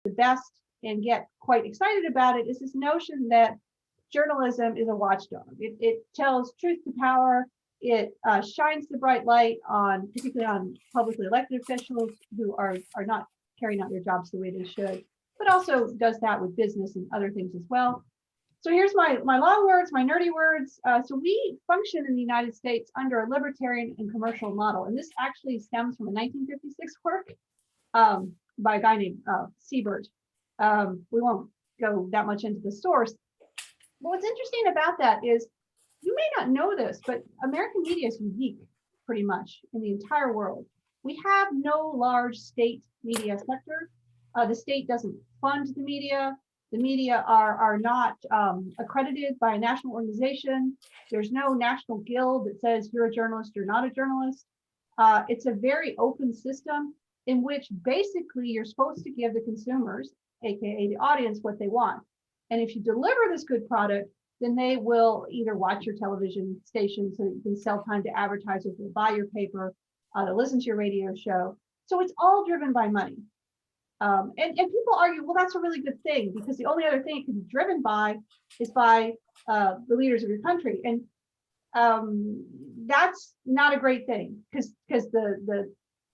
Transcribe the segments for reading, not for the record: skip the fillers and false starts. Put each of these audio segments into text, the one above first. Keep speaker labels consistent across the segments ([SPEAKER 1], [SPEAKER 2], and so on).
[SPEAKER 1] the best and get quite excited about it is this notion that journalism is a watchdog. It tells truth to power. It shines the bright light on, particularly on publicly elected officials who are not carrying out their jobs the way they should, but also does that with business and other things as well. So here's my long words, my nerdy words. So we function in the United States under a libertarian and commercial model. And this actually stems from a 1956 work by a guy named Siebert. We won't go that much into the source. But what's interesting about that is, you may not know this, but American media is unique pretty much in the entire world. We have no large state media sector. The state doesn't fund the media. The media are not accredited by a national organization. There's no national guild that says you're a journalist, you're not a journalist. It's a very open system in which basically you're supposed to give the consumers, AKA the audience, what they want. And if you deliver this good product, then they will either watch your television station so that you can sell time to advertisers, will buy your paper, to listen to your radio show. So it's all driven by money. And people argue, well, that's a really good thing, because the only other thing it can be driven by is by the leaders of your country. And that's not a great thing, because the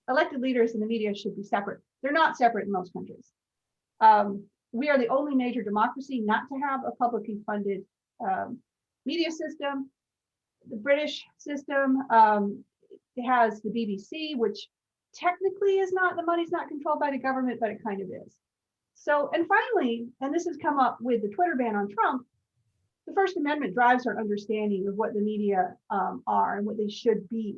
[SPEAKER 1] elected leaders in the media should be separate. They're not separate in most countries. We are the only major democracy not to have a publicly funded media system. The British system has the BBC, which technically is not, the money's not controlled by the government, but it kind of is. So, and finally, and this has come up with the Twitter ban on Trump, the First Amendment drives our understanding of what the media are and what they should be.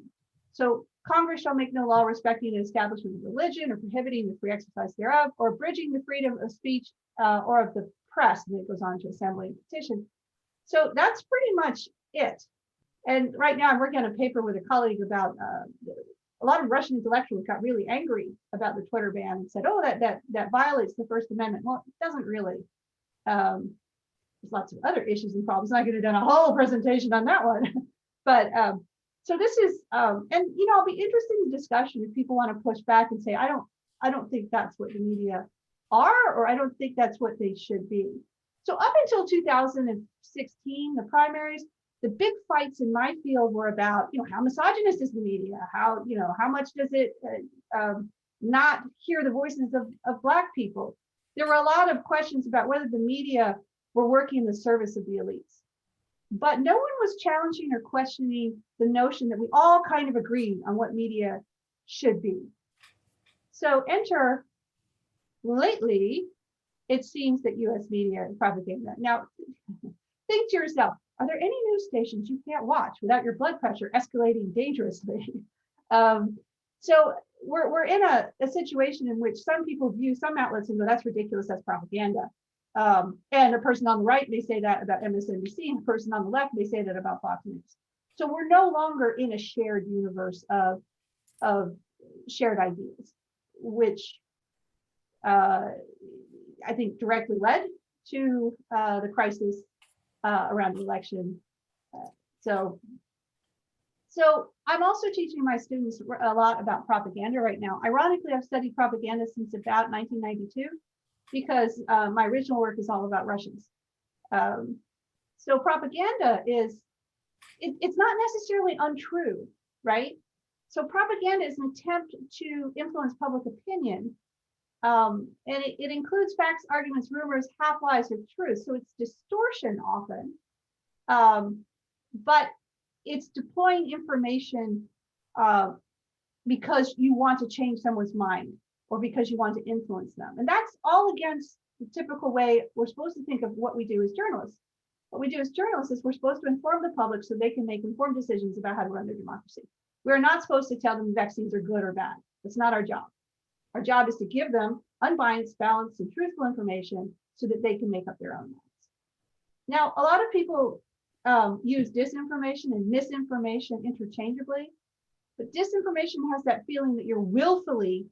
[SPEAKER 1] So Congress shall make no law respecting the establishment of religion or prohibiting the free exercise thereof, or abridging the freedom of speech or of the press, and it goes on to assembly and petition. So that's pretty much it. And right now I'm working on a paper with a colleague about a lot of Russian intellectuals got really angry about the Twitter ban and said, oh, that violates the First Amendment. Well, it doesn't really. There's lots of other issues and problems. I'm not going to do a whole presentation on that one. But so this is, and I'll be interested in discussion if people want to push back and say, I don't think that's what the media are, or I don't think that's what they should be. So up until 2016, the primaries, the big fights in my field were about, how misogynist is the media? How much does it not hear the voices of Black people? There were a lot of questions about whether the media were working in the service of the elites. But no one was challenging or questioning the notion that we all kind of agreed on what media should be. So enter, lately, it seems that US media is propaganda. Now, think to yourself, are there any news stations you can't watch without your blood pressure escalating dangerously? So we're in a situation in which some people view some outlets and go, that's ridiculous, that's propaganda. And a person on the right may say that about MSNBC, and a person on the left may say that about Fox News. So we're no longer in a shared universe of shared ideas, which I think directly led to the crisis around the election. So I'm also teaching my students a lot about propaganda right now. Ironically, I've studied propaganda since about 1992 because my original work is all about Russians. So propaganda is, it's not necessarily untrue, right? So propaganda is an attempt to influence public opinion. And it includes facts, arguments, rumors, half-lies, or truths. So it's distortion often, but it's deploying information because you want to change someone's mind or because you want to influence them. And that's all against the typical way we're supposed to think of what we do as journalists. What we do as journalists is we're supposed to inform the public so they can make informed decisions about how to run their democracy. We're not supposed to tell them vaccines are good or bad. That's not our job. Our job is to give them unbiased, balanced, and truthful information so that they can make up their own minds. Now, a lot of people use disinformation and misinformation interchangeably, but disinformation has that feeling that you're willfully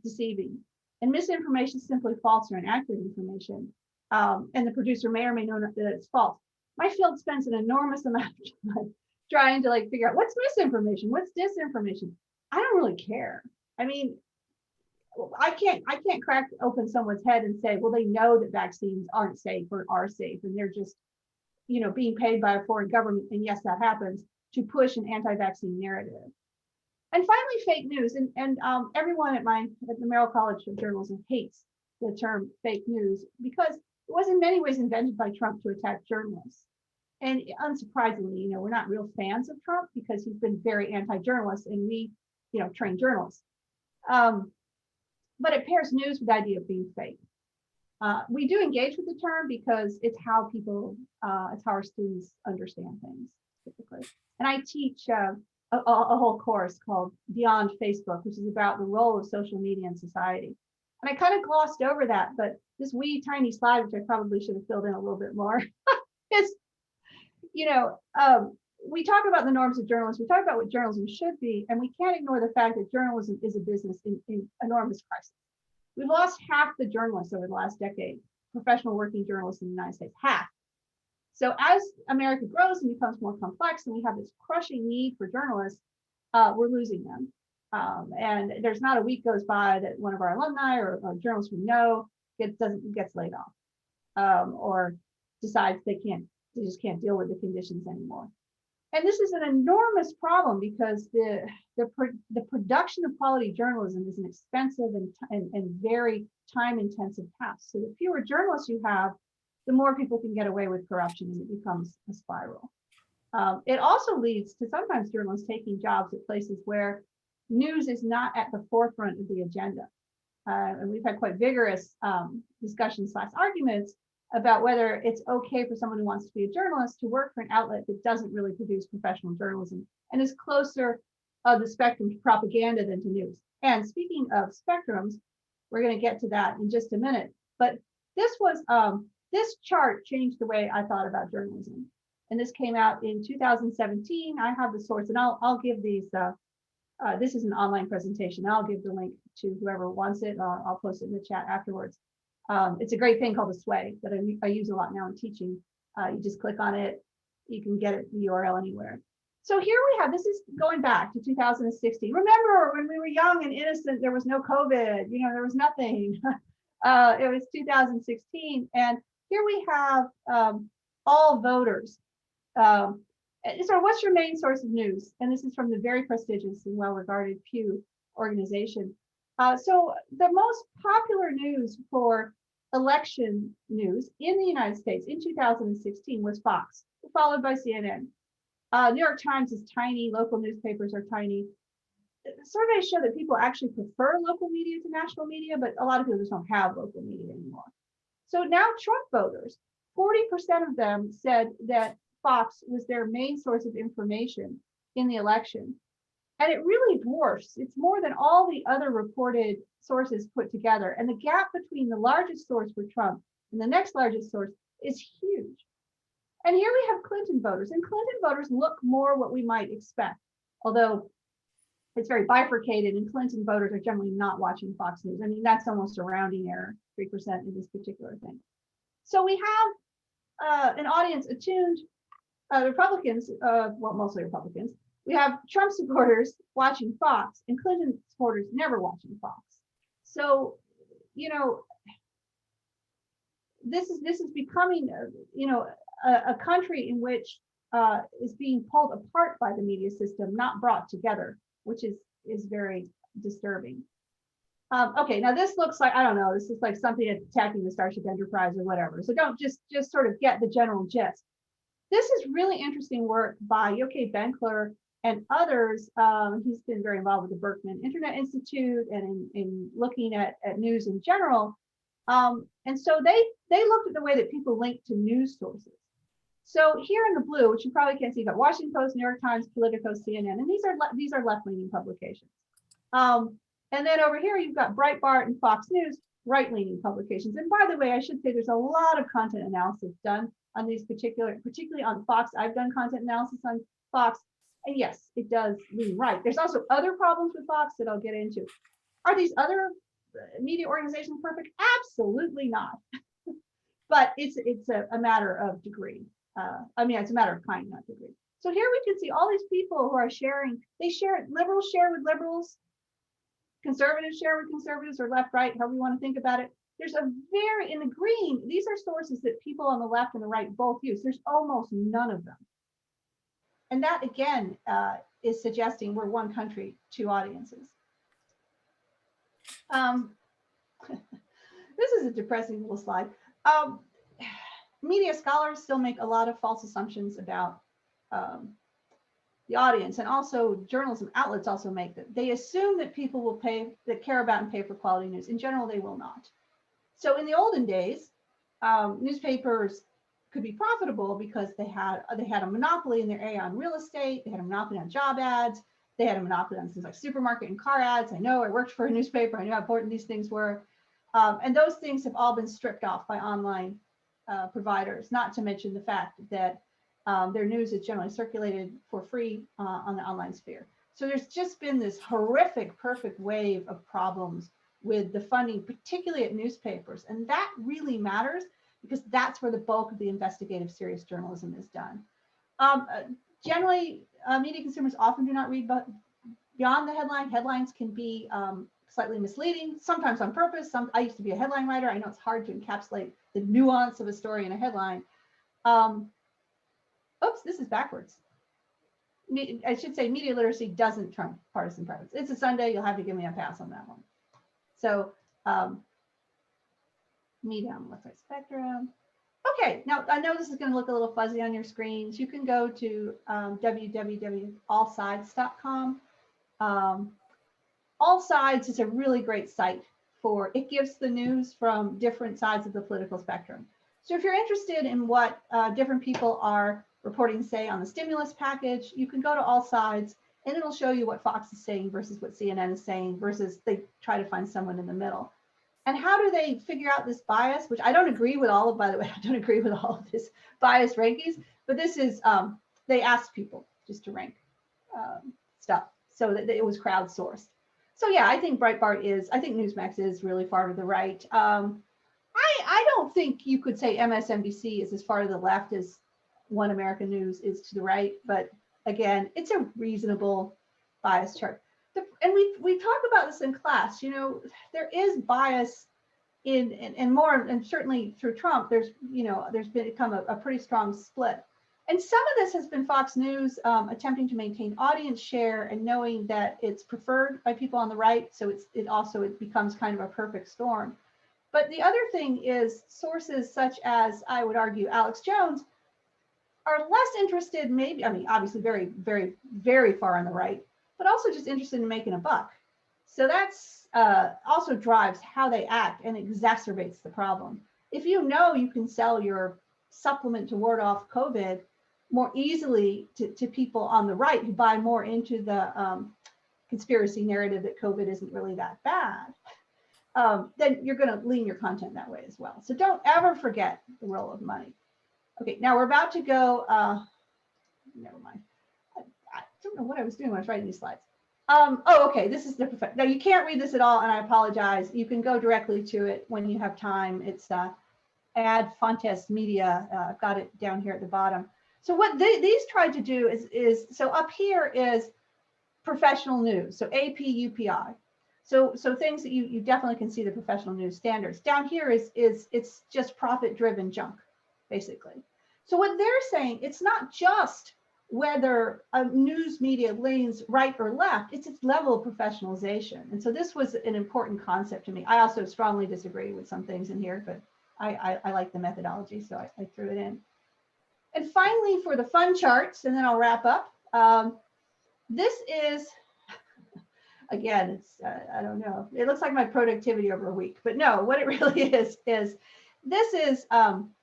[SPEAKER 1] deceiving, and misinformation is simply false or inaccurate information, and the producer may or may know that it's false. My field spends an enormous amount of time trying to figure out what's misinformation, what's disinformation. I don't really care. I mean, I can't crack open someone's head and say, well, they know that vaccines aren't safe or are safe, and they're just, being paid by a foreign government. And yes, that happens, to push an anti-vaccine narrative. And finally, fake news. And everyone at the Merrill College of Journalism hates the term fake news because it was in many ways invented by Trump to attack journalists. And unsurprisingly, we're not real fans of Trump because he's been very anti-journalist, and we, train journalists. But it pairs news with the idea of being fake. We do engage with the term because it's how our students understand things typically. And I teach a whole course called Beyond Facebook, which is about the role of social media in society. And I kind of glossed over that, but this wee tiny slide, which I probably should have filled in a little bit more, is, we talk about the norms of journalism, we talk about what journalism should be, and we can't ignore the fact that journalism is a business in enormous crisis. We've lost half the journalists over the last decade, professional working journalists in the United States, half. So as America grows and becomes more complex and we have this crushing need for journalists, we're losing them. And there's not a week goes by that one of our alumni or journalists we know gets laid off or decides they just can't deal with the conditions anymore. And this is an enormous problem because the production of quality journalism is an expensive and very time-intensive task. So the fewer journalists you have, the more people can get away with corruption, and it becomes a spiral. It also leads to sometimes journalists taking jobs at places where news is not at the forefront of the agenda. And we've had quite vigorous discussions / arguments about whether it's okay for someone who wants to be a journalist to work for an outlet that doesn't really produce professional journalism and is closer of the spectrum to propaganda than to news. And speaking of spectrums, we're going to get to that in just a minute. But this chart changed the way I thought about journalism. And this came out in 2017. I have the source, and I'll give these. This is an online presentation. I'll give the link to whoever wants it. I'll post it in the chat afterwards. It's a great thing called a sway that I use a lot now in teaching. You just click on it, you can get it, the URL anywhere. So here we have, this is going back to 2016. Remember when we were young and innocent, there was no COVID, there was nothing. It was 2016. And here we have all voters. So what's your main source of news? And this is from the very prestigious and well-regarded Pew organization. So the most popular news for election news in the United States in 2016 was Fox, followed by CNN. New York Times is tiny, local newspapers are tiny. Surveys show that people actually prefer local media to national media, but a lot of people just don't have local media anymore. So now Trump voters, 40% of them said that Fox was their main source of information in the election. And it really dwarfs, it's more than all the other reported sources put together. And the gap between the largest source for Trump and the next largest source is huge. And here we have Clinton voters, and Clinton voters look more what we might expect, although it's very bifurcated, and Clinton voters are generally not watching Fox News. I mean, that's almost a rounding error, 3% in this particular thing. So we have an audience attuned, Republicans, well, mostly Republicans. We have Trump supporters watching Fox and Clinton supporters never watching Fox. So, this is becoming, a country in which is being pulled apart by the media system, not brought together, which is very disturbing. Okay, now this looks like, I don't know, this is like something attacking the Starship Enterprise or whatever. So don't just sort of get the general gist. This is really interesting work by Yochai Benkler and others. He's been very involved with the Berkman Internet Institute and in looking at news in general. And so they looked at the way that people link to news sources. So here in the blue, which you probably can't see, but Washington Post, New York Times, Politico, CNN, and these are left-leaning publications. And then over here, you've got Breitbart and Fox News, right-leaning publications. And by the way, I should say there's a lot of content analysis done on these particularly on Fox. I've done content analysis on Fox. And yes, it does lean right. There's also other problems with Fox that I'll get into. Are these other media organizations perfect? Absolutely not. But it's a matter of degree. It's a matter of kind, not degree. So here we can see all these people who are sharing. Liberals share with liberals. conservatives share with conservatives or left, right, however you want to think about it. There's a in the green, these are sources that people on the left and the right both use. There's almost none of them. And that, again, is suggesting we're one country, two audiences. This is a depressing little slide. Media scholars still make a lot of false assumptions about the audience, and also journalism outlets also make that. They assume that people will care about and pay for quality news. In general, they will not. So in the olden days, newspapers could be profitable because they had a monopoly in their area on real estate. They had a monopoly on job ads. They had a monopoly on things like supermarket and car ads. I know, I worked for a newspaper. I knew how important these things were. And those things have all been stripped off by online providers, not to mention the fact that their news is generally circulated for free on the online sphere. So there's just been this horrific, perfect wave of problems with the funding, particularly at newspapers. And that really matters because that's where the bulk of the investigative serious journalism is done. Generally, media consumers often do not read beyond the headline. Headlines can be slightly misleading, sometimes on purpose. I used to be a headline writer. I know it's hard to encapsulate the nuance of a story in a headline. Oops, this is backwards. I should say media literacy doesn't trump partisan preference. It's a Sunday, you'll have to give me a pass on that one. So media on the left side spectrum. Okay, now I know this is going to look a little fuzzy on your screens. You can go to www.allsides.com. All Sides is a really great site it gives the news from different sides of the political spectrum. So if you're interested in what different people are reporting, say, on the stimulus package, you can go to All Sides and it'll show you what Fox is saying versus what CNN is saying versus they try to find someone in the middle. And how do they figure out this bias, which I don't agree with all of, by the way, I don't agree with all of this bias rankings, but this is, they asked people just to rank stuff so that it was crowdsourced. So yeah, I think Breitbart I think Newsmax is really far to the right. I don't think you could say MSNBC is as far to the left as One American News is to the right, but again, it's a reasonable bias chart. And we talk about this in class. You know, there is bias and more, and certainly through Trump, there's become a pretty strong split. And some of this has been Fox News attempting to maintain audience share and knowing that it's preferred by people on the right, so it becomes kind of a perfect storm. But the other thing is sources such as, I would argue, Alex Jones are less interested, maybe, I mean, obviously very, very, very far on the right, but also just interested in making a buck. So that's also drives how they act and exacerbates the problem. If you know you can sell your supplement to ward off COVID more easily to people on the right who buy more into the conspiracy narrative that COVID isn't really that bad, then you're going to lean your content that way as well. So don't ever forget the role of money. Okay, now we're about to go, never mind. I don't know what I was doing when I was writing these slides. Oh, okay, this is the perfect. Now you can't read this at all, and I apologize. You can go directly to it when you have time. It's Ad Fontes Media. I've got it down here at the bottom. So what these tried to do is so up here is professional news, so AP, UPI. So things that you definitely can see the professional news standards. Down here is it's just profit-driven junk, basically. So what they're saying, it's not just whether a news media leans right or left, it's its level of professionalization. And so this was an important concept to me. I also strongly disagree with some things in here, but I like the methodology, so I threw it in. And finally, for the fun charts, and then I'll wrap up. This is, again, it's, I don't know, it looks like my productivity over a week, but no, what it really is this is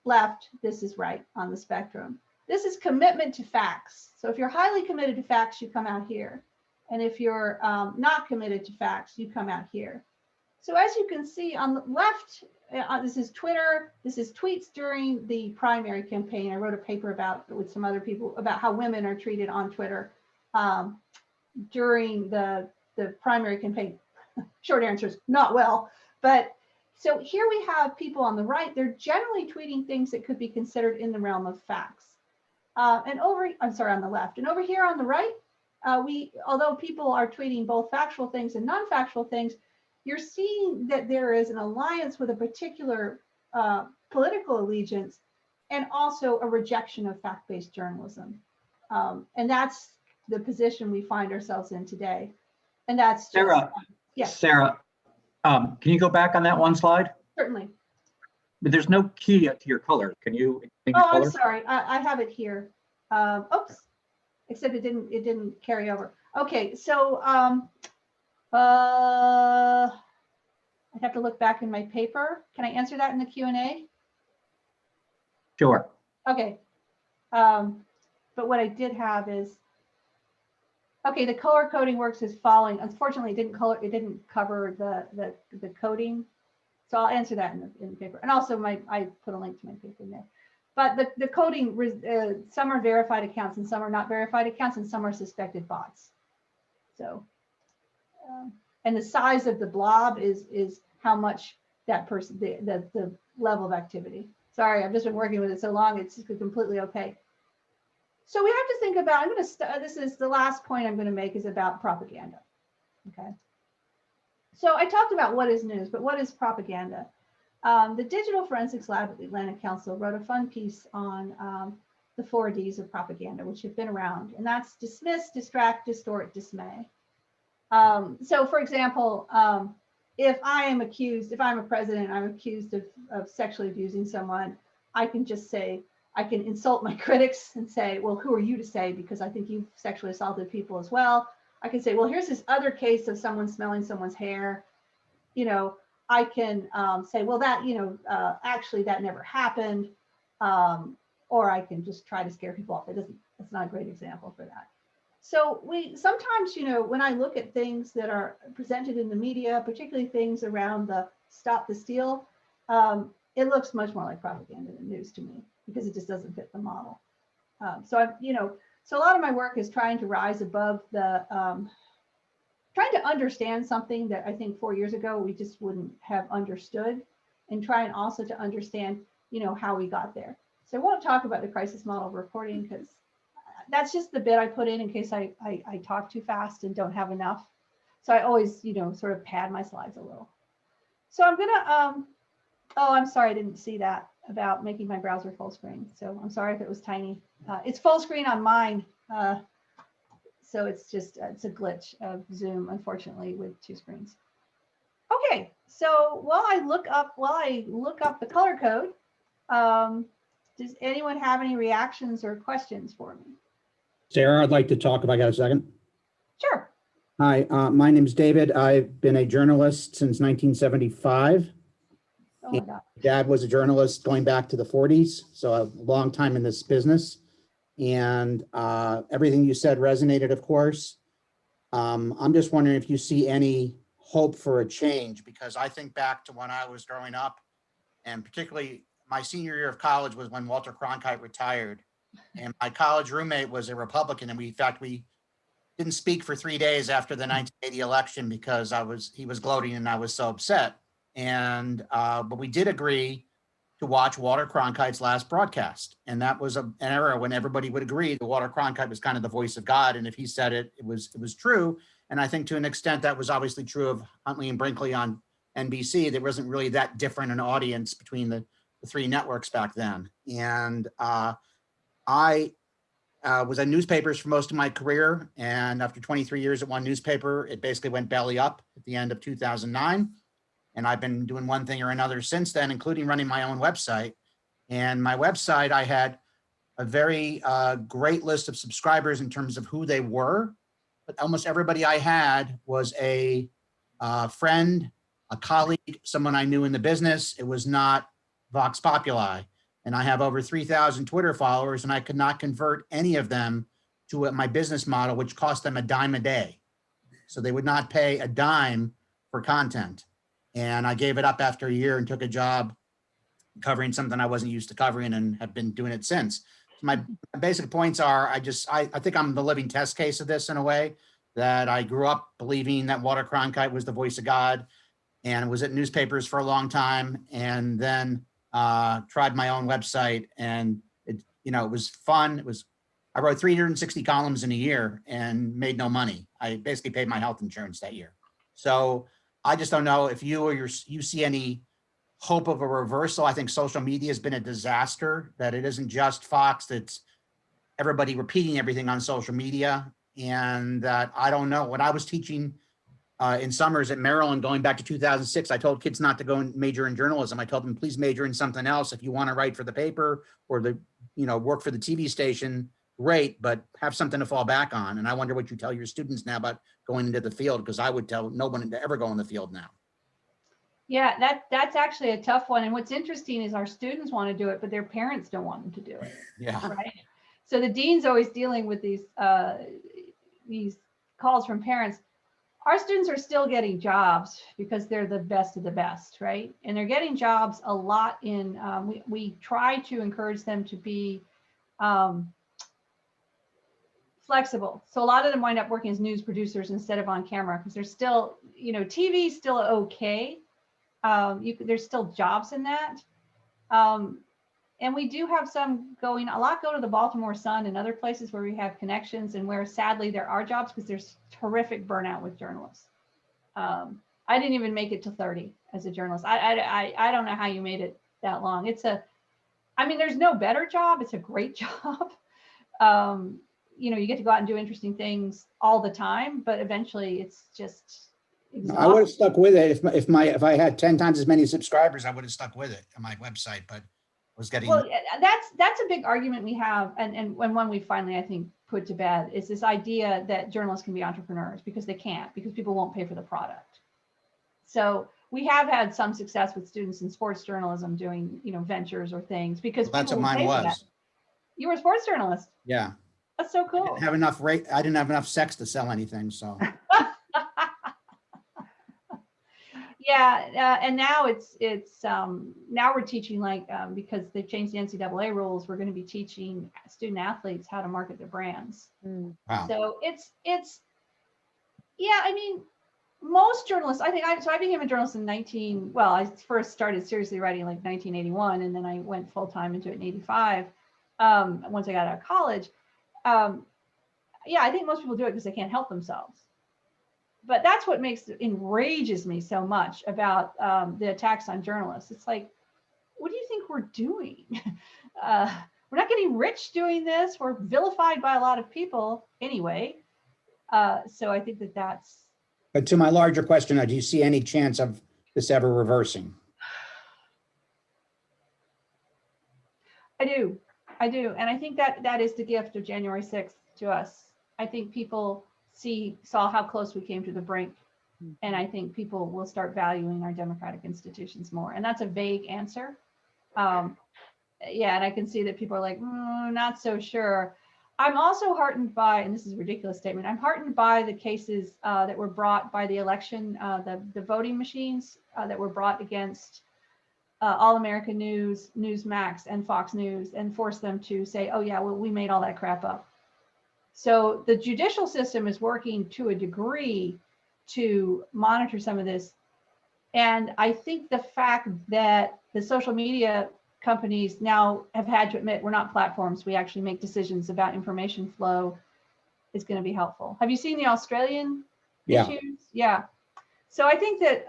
[SPEAKER 1] left, this is right on the spectrum. This is commitment to facts. So if you're highly committed to facts, you come out here. And if you're not committed to facts, you come out here. So as you can see on the left, this is Twitter. This is tweets during the primary campaign. I wrote a paper with some other people about how women are treated on Twitter during the primary campaign. Short answer is not well. But so here we have people on the right. They're generally tweeting things that could be considered in the realm of facts. I'm sorry, on the left. And over here on the right, although people are tweeting both factual things and non-factual things, you're seeing that there is an alliance with a particular political allegiance and also a rejection of fact-based journalism. And that's the position we find ourselves in today. And that's just,
[SPEAKER 2] Sarah,
[SPEAKER 1] yes.
[SPEAKER 2] Sarah, can you go back on that one slide?
[SPEAKER 1] Certainly.
[SPEAKER 2] But there's no key to your color. Can you?
[SPEAKER 1] Oh, I'm sorry. I have it here. Oops. Except it didn't carry over. Okay, so I'd have to look back in my paper. Can I answer that in the Q&A?
[SPEAKER 2] Sure.
[SPEAKER 1] Okay. But what I did have is, okay, the color coding works as following. Unfortunately, it didn't cover the coding. So I'll answer that in the paper. And also I put a link to my paper in there. But the coding, some are verified accounts and some are not verified accounts and some are suspected bots. So, and the size of the blob is how much that person, the level of activity. Sorry, I've just been working with it so long, it's completely opaque. So we have to think about, this is the last point I'm gonna make is about propaganda, okay? So I talked about what is news, but what is propaganda? The Digital Forensics Lab at the Atlantic Council wrote a fun piece on the 4 Ds of propaganda, which have been around, and that's dismiss, distract, distort, dismay. So for example, if I'm a president, I'm accused of sexually abusing someone, I can just say, I can insult my critics and say, well, who are you to say? Because I think you've sexually assaulted people as well. I can say, well, here's this other case of someone smelling someone's hair. You know, I can say, well, that, actually that never happened. Or I can just try to scare people off. It's not a great example for that. So we sometimes, when I look at things that are presented in the media, particularly things around the stop the steal, it looks much more like propaganda than news to me because it just doesn't fit the model. So a lot of my work is trying to rise above the, trying to understand something that I think 4 years ago we just wouldn't have understood, and trying also to understand, how we got there. So I won't talk about the crisis model of reporting because that's just the bit I put in case I talk too fast and don't have enough. So I always, sort of pad my slides a little. So I'm gonna, oh, I'm sorry, I didn't see that about making my browser full screen. So I'm sorry if it was tiny. It's full screen on mine. So it's just, it's a glitch of Zoom, unfortunately, with 2 screens. Okay, so while I look up the color code, does anyone have any reactions or questions for me?
[SPEAKER 3] Sarah, I'd like to talk if I got a second.
[SPEAKER 1] Sure.
[SPEAKER 3] Hi, my name is David. I've been a journalist since 1975.
[SPEAKER 1] Oh my God.
[SPEAKER 3] Dad was a journalist going back to the 40s, so a long time in this business. And everything you said resonated, of course. I'm just wondering if you see any hope for a change, because I think back to when I was growing up, and particularly my senior year of college was when Walter Cronkite retired. And my college roommate was a Republican, and in fact, we didn't speak for 3 days after the 1980 election because he was gloating and I was so upset. And but we did agree to watch Walter Cronkite's last broadcast, and that was an era when everybody would agree that Walter Cronkite was kind of the voice of God, and if he said it, it was true. And I think to an extent that was obviously true of Huntley and Brinkley on NBC. There wasn't really that different an audience between the 3 networks back then. And I was in newspapers for most of my career, and after 23 years at one newspaper, it basically went belly up at the end of 2009. And I've been doing one thing or another since then, including running my own website. And my website, I had a very great list of subscribers in terms of who they were, but almost everybody I had was a friend, a colleague, someone I knew in the business. It was not Vox Populi. And I have over 3,000 Twitter followers, and I could not convert any of them to my business model, which cost them $0.10 a day. So they would not pay a dime for content. And I gave it up after a year and took a job covering something I wasn't used to covering, and have been doing it since. So my basic points are, I think I'm the living test case of this in a way, that I grew up believing that Walter Cronkite was the voice of God, and was at newspapers for a long time, and then tried my own website, and it was fun. It was I wrote 360 columns in a year and made no money. I basically paid my health insurance that year. So I just don't know if you or you see any hope of a reversal. I think social media has been a disaster, that it isn't just Fox, it's everybody repeating everything on social media. And that I don't know. When I was teaching in summers at Maryland, going back to 2006, I told kids not to go and major in journalism. I told them, please major in something else. If you want to write for the paper or work for the TV station, great, but have something to fall back on. And I wonder what you tell your students now about going into the field, because I would tell no one to ever go in the field now.
[SPEAKER 1] Yeah, that's actually a tough one. And what's interesting is our students want to do it, but their parents don't want them to do it.
[SPEAKER 3] Yeah.
[SPEAKER 1] Right. So the dean's always dealing with these calls from parents. Our students are still getting jobs because they're the best of the best, right? And they're getting jobs a lot in, we try to encourage them to be flexible. So a lot of them wind up working as news producers instead of on camera, because they're still, TV is still okay. There's still jobs in that. And we do have some going, a lot go to the Baltimore Sun and other places where we have connections, and where sadly there are jobs, because there's terrific burnout with journalists. I didn't even make it to 30 as a journalist. I don't know how you made it that long. There's no better job. It's a great job. You get to go out and do interesting things all the time, but eventually it's just exhausting.
[SPEAKER 3] I would have stuck with it if I had 10 times as many subscribers. I would have stuck with it on my website, but was getting.
[SPEAKER 1] Well, that's a big argument we have, and one we finally, I think, put to bed, is this idea that journalists can be entrepreneurs, because they can't, because people won't pay for the product. So we have had some success with students in sports journalism doing, ventures or things, because
[SPEAKER 3] That's what
[SPEAKER 1] people will
[SPEAKER 3] mine
[SPEAKER 1] pay for that.
[SPEAKER 3] was.
[SPEAKER 1] You were a sports journalist.
[SPEAKER 3] Yeah.
[SPEAKER 1] That's so
[SPEAKER 3] I
[SPEAKER 1] cool.
[SPEAKER 3] didn't have enough sex to sell anything. So.
[SPEAKER 1] Yeah, and now now we're teaching, because they've changed the NCAA rules, we're going to be teaching student athletes how to market their brands.
[SPEAKER 3] Wow.
[SPEAKER 1] So most journalists, I became a journalist in I first started seriously writing like 1981, and then I went full time into it in 85. Once I got out of college. I think most people do it because they can't help themselves. But that's what enrages me so much about the attacks on journalists. It's like, what do you think we're doing? We're not getting rich doing this. We're vilified by a lot of people anyway. So I think that's.
[SPEAKER 3] But to my larger question, do you see any chance of this ever reversing?
[SPEAKER 1] I do. And I think that is the gift of January 6th to us. I think people saw how close we came to the brink. And I think people will start valuing our democratic institutions more. And that's a vague answer. And I can see that people are like, not so sure. I'm also heartened by, and this is a ridiculous statement, I'm heartened by the cases that were brought by the election, the voting machines that were brought against All American News, Newsmax, and Fox News, and forced them to say, oh yeah, well, we made all that crap up. So the judicial system is working to a degree to monitor some of this. And I think the fact that the social media companies now have had to admit we're not platforms, we actually make decisions about information flow, is going to be helpful. Have you seen the Australian issues? Yeah. So I think that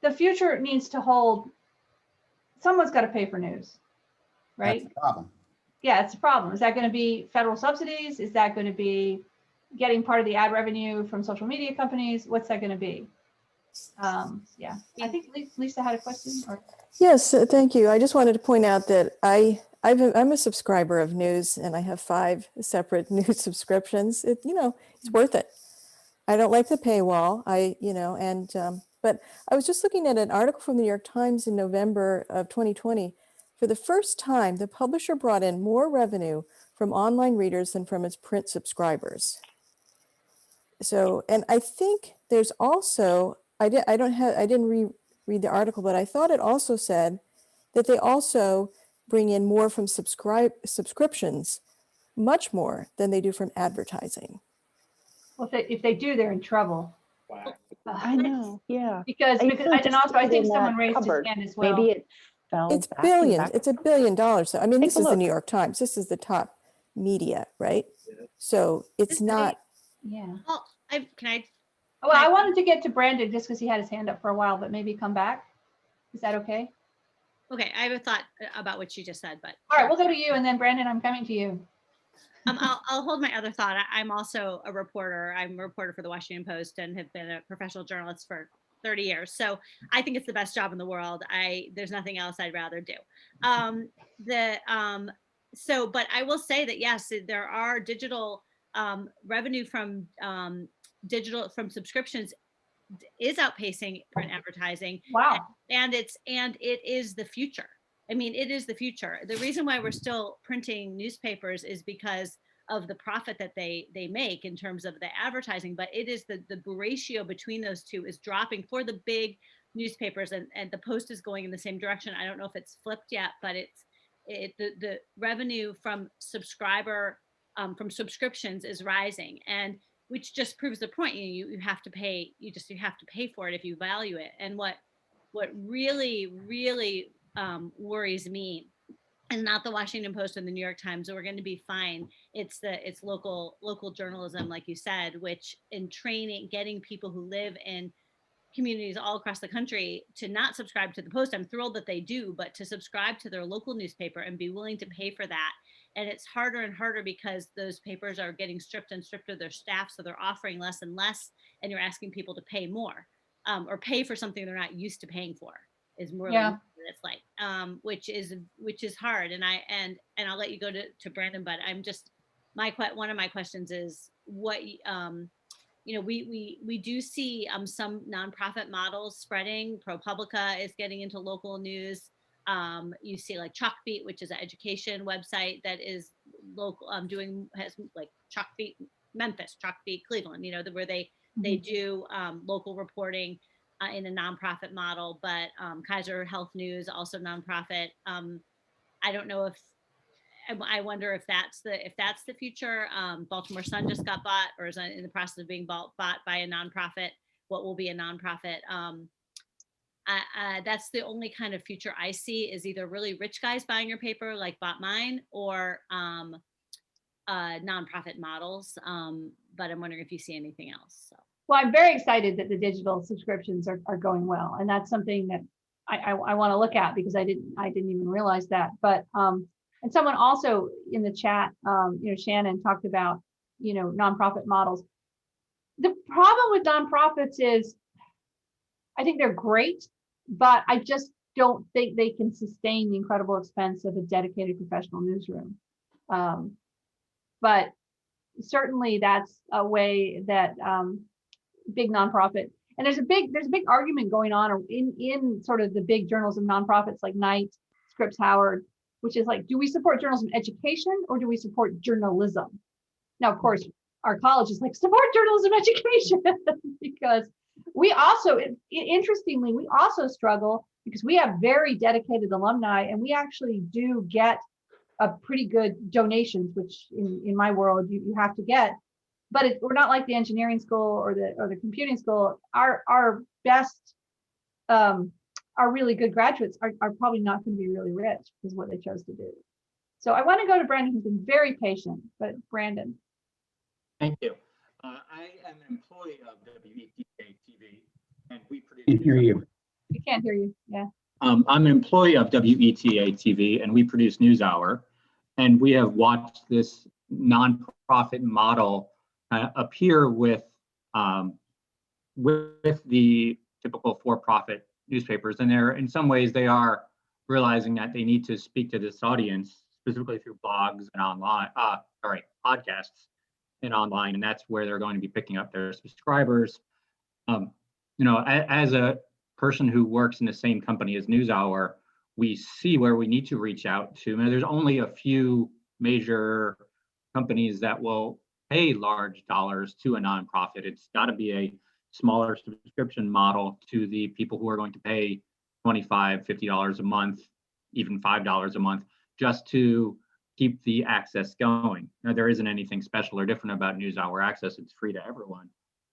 [SPEAKER 1] the future needs to hold, someone's got to pay for news, right?
[SPEAKER 3] That's the problem.
[SPEAKER 1] Yeah, it's a problem. Is that going to be federal subsidies? Is that going to be getting part of the ad revenue from social media companies? What's that going to be? I think Lisa had a question.
[SPEAKER 4] Yes, thank you. I just wanted to point out that I'm a subscriber of news, and I have 5 separate news subscriptions. It's worth it. I don't like the paywall. But I was just looking at an article from the New York Times in November of 2020. For the first time, the publisher brought in more revenue from online readers than from its print subscribers. So, and I think there's also, I didn't read the article, but I thought it also said that they also bring in more from subscriptions, much more than they do from advertising.
[SPEAKER 1] Well, if they do, they're in trouble.
[SPEAKER 5] Wow. I know, yeah.
[SPEAKER 1] Because and also I think someone raised his hand as well.
[SPEAKER 5] Maybe it fell
[SPEAKER 4] It's
[SPEAKER 5] back
[SPEAKER 4] billions.
[SPEAKER 5] back.
[SPEAKER 4] It's $1 billion. So, I mean,
[SPEAKER 5] Take
[SPEAKER 4] this
[SPEAKER 5] a
[SPEAKER 4] is the
[SPEAKER 5] look.
[SPEAKER 4] New York Times. This is the top media, right? So it's
[SPEAKER 1] Just
[SPEAKER 4] not,
[SPEAKER 1] Yeah.
[SPEAKER 6] Well, can I?
[SPEAKER 1] Well, I wanted to get to Brandon just because he had his hand up for a while, but maybe come back. Is that okay?
[SPEAKER 6] Okay, I have a thought about what you just said, but.
[SPEAKER 1] All right, we'll go to you, and then Brandon, I'm coming to you.
[SPEAKER 6] I'll hold my other thought. I'm also a reporter. I'm a reporter for the Washington Post and have been a professional journalist for 30 years. So I think it's the best job in the world. There's nothing else I'd rather do. But I will say that yes, there are digital revenue from subscriptions is outpacing print advertising.
[SPEAKER 1] Wow.
[SPEAKER 6] And it is the future. I mean, it is the future. The reason why we're still printing newspapers is because of the profit that they make in terms of the advertising, but it is the ratio between those two is dropping for the big newspapers, and the Post is going in the same direction. I don't know if it's flipped yet, but the revenue from from subscriptions is rising, and which just proves the point. You have to pay. You have to pay for it if you value it. And what really worries me is not the Washington Post and the New York Times. We're going to be fine. It's local journalism, like you said, which in training, getting people who live in communities all across the country to not subscribe to the Post. I'm thrilled that they do, but to subscribe to their local newspaper and be willing to pay for that. And it's harder and harder because those papers are getting stripped and stripped of their staff. So they're offering less and less, and you're asking people to pay more or pay for something they're not used to paying for is more
[SPEAKER 1] Yeah.
[SPEAKER 6] like what it's like, which is hard. And I'll let you go to Brandon, but I'm just, one of my questions is what, we do see some nonprofit models spreading. ProPublica is getting into local news. You see like Chalkbeat, which is an education website that is local, has like Chalkbeat Memphis, Chalkbeat Cleveland, where they do local reporting in a nonprofit model, but Kaiser Health News, also nonprofit. I don't know if, I wonder if that's the future. Baltimore Sun just got bought, or is in the process of being bought by a nonprofit. What will be a nonprofit? That's the only kind of future I see, is either really rich guys buying your paper like bought mine, or nonprofit models. But I'm wondering if you see anything else. So.
[SPEAKER 1] Well, I'm very excited that the digital subscriptions are going well, and that's something that I want to look at, because I didn't even realize that. But and someone also in the chat, Shannon talked about nonprofit models. The problem with nonprofits is, I think they're great, but I just don't think they can sustain the incredible expense of a dedicated professional newsroom. But certainly that's a way that big nonprofit, and there's a big argument going on in sort of the big journalism nonprofits like Knight, Scripps Howard, which is like, do we support journalism education or do we support journalism? Now, of course, our college is like, support journalism education because we also, interestingly, we also struggle because we have very dedicated alumni, and we actually do get a pretty good donations, which in my world you have to get. But we're not like the engineering school or the computing school. Our best, our really good graduates are probably not going to be really rich, is what they chose to do. So I want to go to Brandon, who's been very patient. But Brandon.
[SPEAKER 2] Thank you. I am an employee of WETA TV, and we produce.
[SPEAKER 3] Can't hear you.
[SPEAKER 1] We can't hear you. Yeah.
[SPEAKER 2] I'm an employee of WETA TV, and we produce NewsHour, and we have watched this nonprofit model appear with the typical for-profit newspapers, and in some ways they are realizing that they need to speak to this audience specifically through blogs and online, podcasts and online, and that's where they're going to be picking up their subscribers. As a person who works in the same company as NewsHour, we see where we need to reach out to. There's only a few major companies that will pay large dollars to a nonprofit. It's got to be a smaller subscription model to the people who are going to pay $25, $50 a month, even $5 a month, just to keep the access going. Now, there isn't anything special or different about NewsHour Access. It's free to everyone,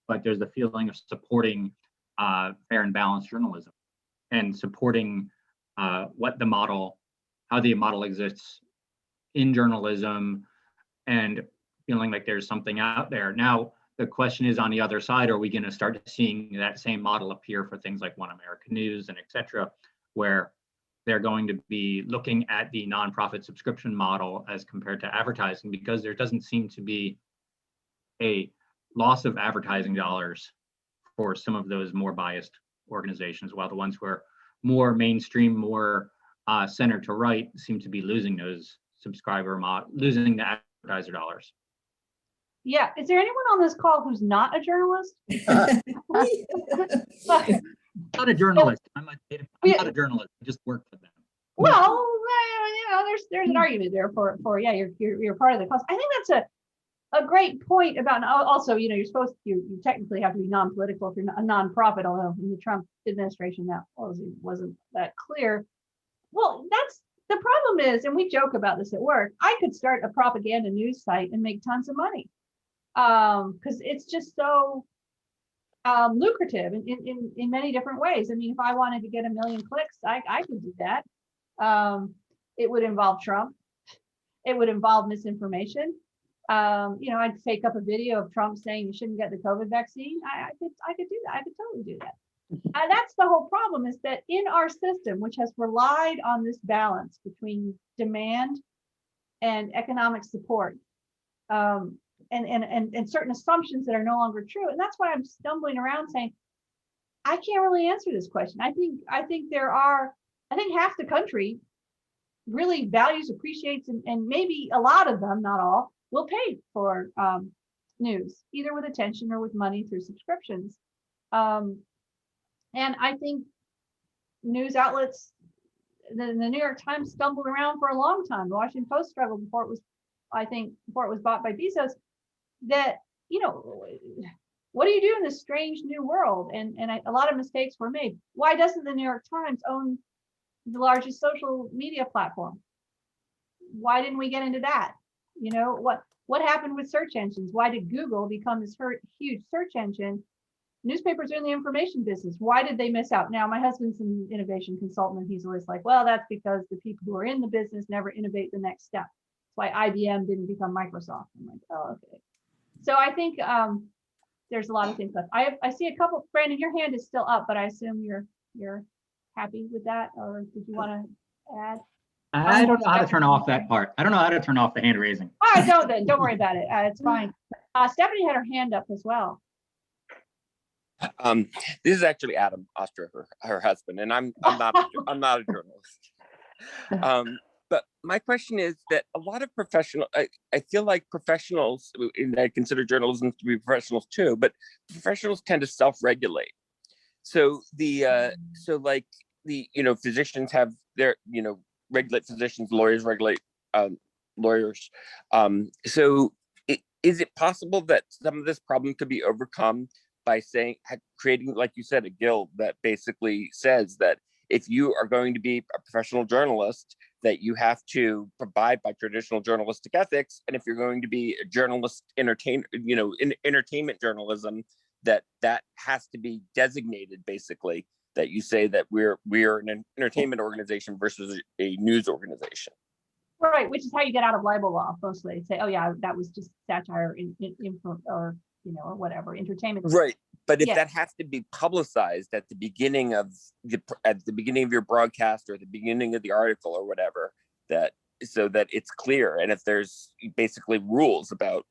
[SPEAKER 2] but there's the feeling of supporting fair and balanced journalism and supporting how the model exists in journalism and feeling like there's something out there. Now, the question is on the other side, are we going to start seeing that same model appear for things like One American News and et cetera, where they're going to be looking at the nonprofit subscription model as compared to advertising, because there doesn't seem to be a loss of advertising dollars for some of those more biased organizations, while the ones who are more mainstream, more center to right seem to be losing those losing the advertiser dollars.
[SPEAKER 1] Yeah, is there anyone on this call who's not a journalist?
[SPEAKER 2] Not a journalist. I'm not a journalist. I just work for them.
[SPEAKER 1] Well, there's an argument there for yeah, you're part of the cause. I think that's a great point about, also, you're supposed to, you technically have to be non-political if you're a nonprofit, although in the Trump administration that wasn't that clear. Well, that's the problem is, and we joke about this at work, I could start a propaganda news site and make tons of money because it's just so lucrative in many different ways. I mean, if I wanted to get 1 million clicks, I could do that. It would involve Trump. It would involve misinformation. I'd fake up a video of Trump saying you shouldn't get the COVID vaccine. I could do that. I could totally do that. That's the whole problem, is that in our system, which has relied on this balance between demand and economic support, and certain assumptions that are no longer true. And that's why I'm stumbling around saying, I can't really answer this question. I think half the country really values, appreciates, and maybe a lot of them, not all, will pay for news, either with attention or with money through subscriptions. And I think news outlets, the New York Times stumbled around for a long time. The Washington Post struggled before it was bought by Bezos. That, what do you do in this strange new world? And a lot of mistakes were made. Why doesn't the New York Times own the largest social media platform? Why didn't we get into that? What happened with search engines? Why did Google become this huge search engine? Newspapers are in the information business. Why did they miss out? Now, my husband's an innovation consultant, and he's always like, well, that's because the people who are in the business never innovate the next step. That's why IBM didn't become Microsoft. I'm like, oh, okay. So I think there's a lot of things left. I see a couple. Brandon, your hand is still up, but I assume you're happy with that, or did you want to add?
[SPEAKER 2] I don't know how to turn off that part. I don't know how to turn off the hand raising.
[SPEAKER 1] All right, don't worry about it. It's fine. Stephanie had her hand up as well.
[SPEAKER 7] This is actually Adam Oster, her husband, and I'm not a journalist. But my question is that a lot of I feel like professionals, and I consider journalism to be professionals too, but professionals tend to self-regulate. So physicians have their, regulate physicians, lawyers regulate lawyers. So is it possible that some of this problem could be overcome by creating, like you said, a guild that basically says that if you are going to be a professional journalist, that you have to abide by traditional journalistic ethics, and if you're going to be a journalist, in entertainment journalism, that has to be designated, basically, that you say that we're an entertainment organization versus a news organization.
[SPEAKER 1] Right, which is how you get out of libel law mostly. Say, oh yeah, that was just satire or whatever, entertainment.
[SPEAKER 7] Right. But if that has to be publicized at the beginning of your broadcast or at the beginning of the article or whatever, so that it's clear, and if there's basically rules about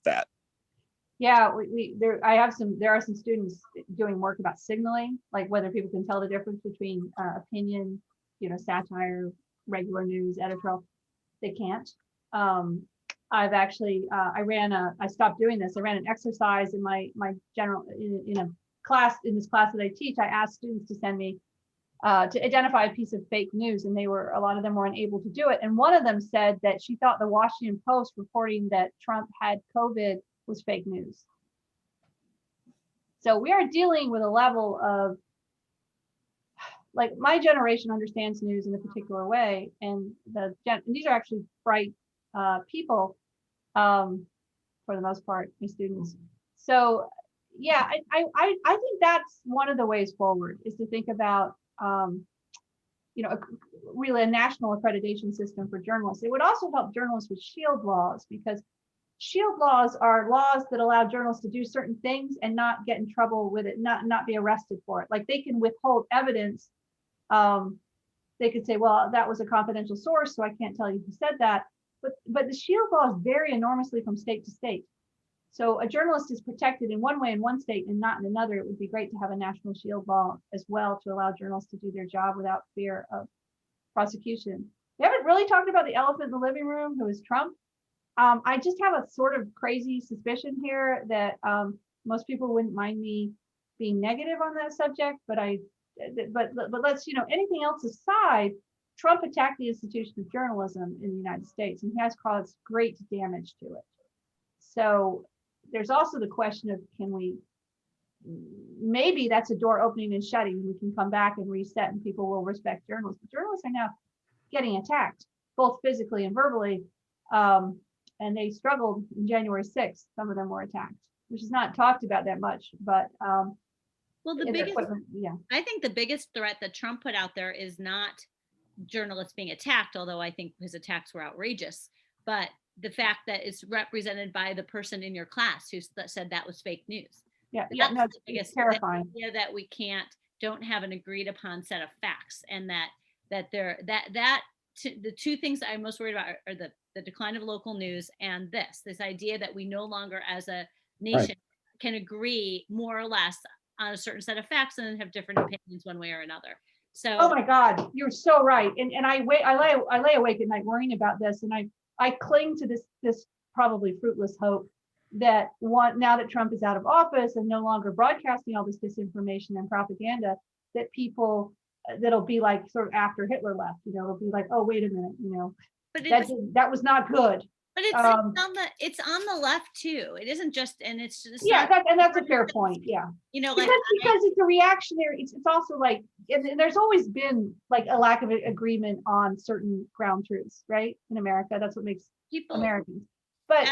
[SPEAKER 7] that.
[SPEAKER 1] Yeah, there are some students doing work about signaling, like whether people can tell the difference between opinion, satire, regular news, editorial. They can't. I've actually, I stopped doing this. I ran an exercise in my general, in this class that I teach. I asked students to send me, to identify a piece of fake news, and a lot of them were unable to do it. And one of them said that she thought the Washington Post reporting that Trump had COVID was fake news. So we are dealing with a level of, like, my generation understands news in a particular way, and these are actually bright people, for the most part, my students. So yeah, I think that's one of the ways forward, is to think about really a national accreditation system for journalists. It would also help journalists with shield laws, because shield laws are laws that allow journalists to do certain things and not get in trouble with it, not be arrested for it. Like they can withhold evidence. They could say, well, that was a confidential source, so I can't tell you who said that. But the shield laws vary enormously from state to state. So a journalist is protected in one way in one state and not in another. It would be great to have a national shield law as well to allow journalists to do their job without fear of prosecution. We haven't really talked about the elephant in the living room, who is Trump. I just have a sort of crazy suspicion here that most people wouldn't mind me being negative on that subject, but let's, anything else aside, Trump attacked the institution of journalism in the United States, and he has caused great damage to it. So there's also the question of, maybe that's a door opening and shutting. We can come back and reset and people will respect journalists. But journalists are now getting attacked, both physically and verbally. And they struggled in January 6th. Some of them were attacked, which is not talked about that much, but
[SPEAKER 6] well, I think the biggest threat that Trump put out there is not journalists being attacked, although I think his attacks were outrageous, but the fact that it's represented by the person in your class who said that was fake news.
[SPEAKER 1] That's the biggest terrifying.
[SPEAKER 6] The idea that we don't have an agreed upon set of facts, and that the two things I'm most worried about are the decline of local news and this idea that we no longer as a nation can agree more or less on a certain set of facts and have different opinions one way or another. So,
[SPEAKER 1] oh my God, you're so right. And I lay awake at night worrying about this, and I cling to this probably fruitless hope that now that Trump is out of office and no longer broadcasting all this disinformation and propaganda, that people that'll be like sort of after Hitler left, it'll be like, oh, wait a minute,
[SPEAKER 6] but
[SPEAKER 1] that was not good.
[SPEAKER 6] But it's on the left too. It isn't just, and it's just
[SPEAKER 1] that's a fair point. Yeah, because it's a reactionary. It's also like, and there's always been like a lack of agreement on certain ground truths, right? In America, that's what makes people Americans. But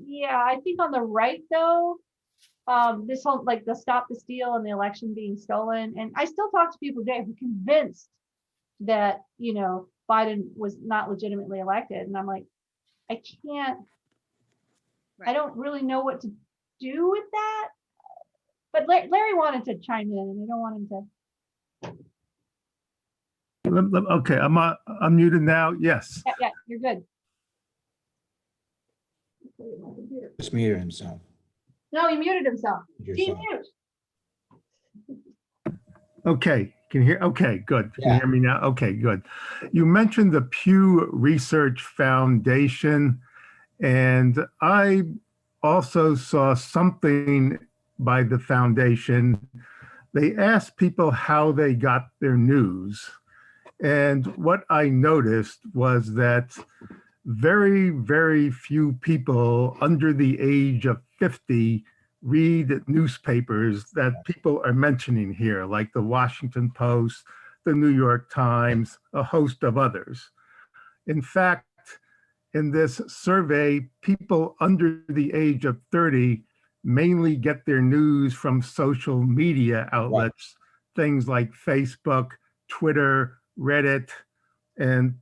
[SPEAKER 1] yeah, I think on the right though, this whole like the stop the steal and the election being stolen, and I still talk to people today who are convinced that Biden was not legitimately elected, and I'm like, I can't, I don't really know what to do with that. But Larry wanted to chime in, and I don't want him to.
[SPEAKER 8] Okay, I'm muted now. Yes.
[SPEAKER 1] Yeah, you're good.
[SPEAKER 3] Just muted himself.
[SPEAKER 1] No, he muted himself.
[SPEAKER 3] Yourself.
[SPEAKER 1] Demute.
[SPEAKER 8] Okay, can you hear? Okay, good. Can
[SPEAKER 3] Yeah.
[SPEAKER 8] you hear me now? Okay, good. You mentioned the Pew Research Foundation, and I also saw something by the foundation. They asked people how they got their news. And what I noticed was that very, very few people under the age of 50 read newspapers that people are mentioning here, like the Washington Post, the New York Times, a host of others. In fact, in this survey, people under the age of 30 mainly get their news from social media outlets, things like Facebook, Twitter, Reddit, and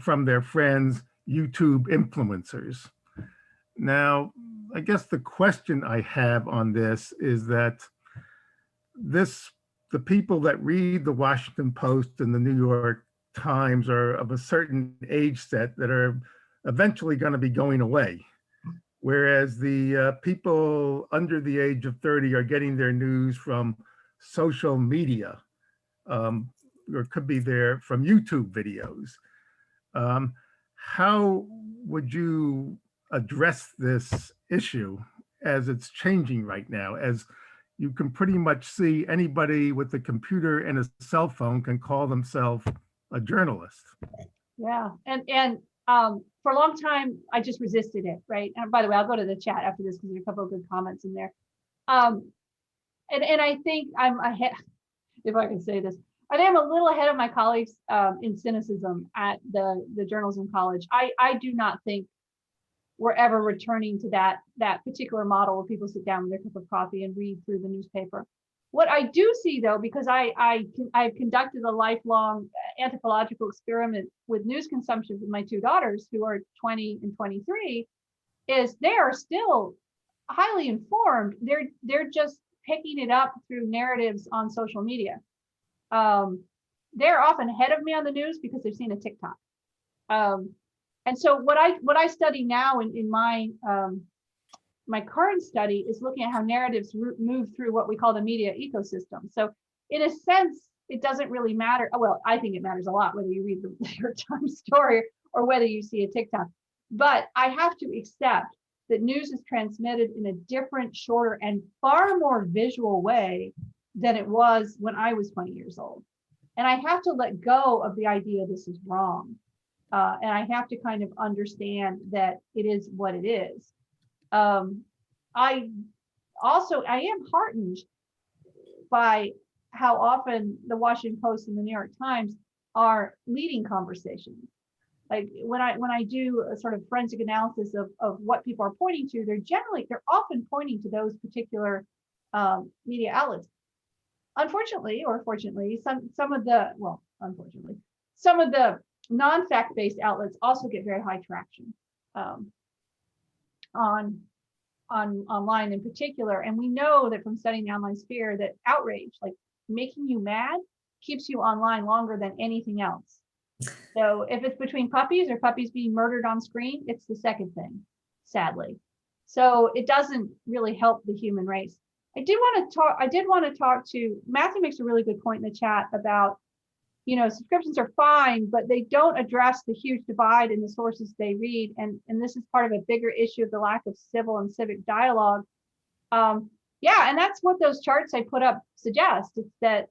[SPEAKER 8] from their friends, YouTube influencers. Now, I guess the question I have on this is that the people that read the Washington Post and the New York Times are of a certain age set that are eventually going to be going away. Whereas the people under the age of 30 are getting their news from social media, or could be there from YouTube videos. How would you address this issue as it's changing right now, as you can pretty much see anybody with a computer and a cell phone can call themselves a journalist?
[SPEAKER 1] Yeah, and for a long time, I just resisted it, right? And by the way, I'll go to the chat after this because there's a couple of good comments in there. And I think I'm ahead, if I can say this, I think I'm a little ahead of my colleagues in cynicism at the journalism college. I do not think we're ever returning to that particular model where people sit down with their cup of coffee and read through the newspaper. What I do see though, because I've conducted a lifelong anthropological experiment with news consumption with my two daughters who are 20 and 23, is they are still highly informed. They're just picking it up through narratives on social media. They're often ahead of me on the news because they've seen a TikTok. And so what I study now in my current study is looking at how narratives move through what we call the media ecosystem. So in a sense, it doesn't really matter. Well, I think it matters a lot whether you read the New York Times story or whether you see a TikTok. But I have to accept that news is transmitted in a different, shorter, and far more visual way than it was when I was 20 years old. And I have to let go of the idea this is wrong. And I have to kind of understand that it is what it is. I am heartened by how often the Washington Post and the New York Times are leading conversations. Like when I do a sort of forensic analysis of what people are pointing to, they're often pointing to those particular media outlets. Unfortunately, or fortunately, some of the non-fact-based outlets also get very high traction on online in particular. And we know that from studying the online sphere that outrage, like making you mad, keeps you online longer than anything else. So if it's between puppies or puppies being murdered on screen, it's the second thing, sadly. So it doesn't really help the human race. I did want to talk to Matthew. Makes a really good point in the chat about, subscriptions are fine, but they don't address the huge divide in the sources they read. And this is part of a bigger issue of the lack of civil and civic dialogue. Yeah, and that's what those charts I put up suggest. It's that,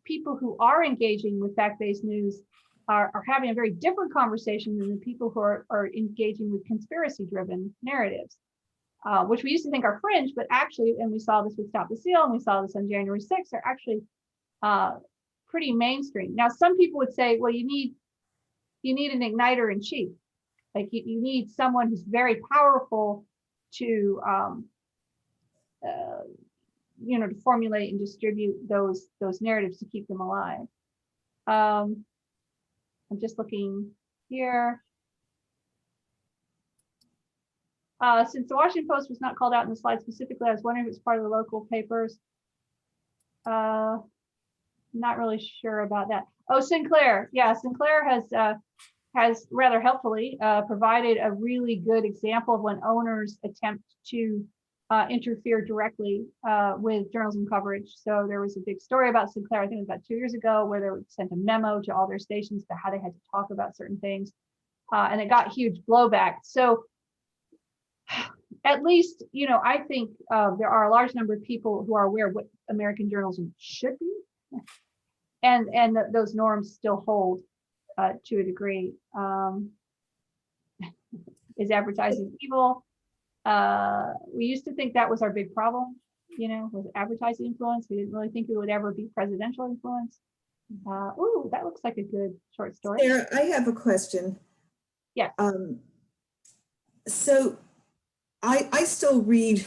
[SPEAKER 1] people who are engaging with fact-based news are having a very different conversation than the people who are engaging with conspiracy-driven narratives, which we used to think are fringe, but actually, and we saw this with Stop the Steal, and we saw this on January 6th, are actually pretty mainstream. Now, some people would say, well, you need an igniter in chief. Like you need someone who's very powerful to to formulate and distribute those narratives to keep them alive. I'm just looking here. Since the Washington Post was not called out in the slide specifically, I was wondering if it's part of the local papers. Not really sure about that. Oh, Sinclair. Yeah, Sinclair has rather helpfully provided a really good example of when owners attempt to interfere directly with journalism coverage. So there was a big story about Sinclair, I think it was about 2 years ago, where they sent a memo to all their stations about how they had to talk about certain things. And it got huge blowback. So at least, I think there are a large number of people who are aware of what American journalism should be. And those norms still hold to a degree. Is advertising evil? We used to think that was our big problem, with advertising influence. We didn't really think it would ever be presidential influence. Ooh, that looks like a good short story.
[SPEAKER 9] Sarah, I have a question.
[SPEAKER 1] Yeah.
[SPEAKER 9] So I still read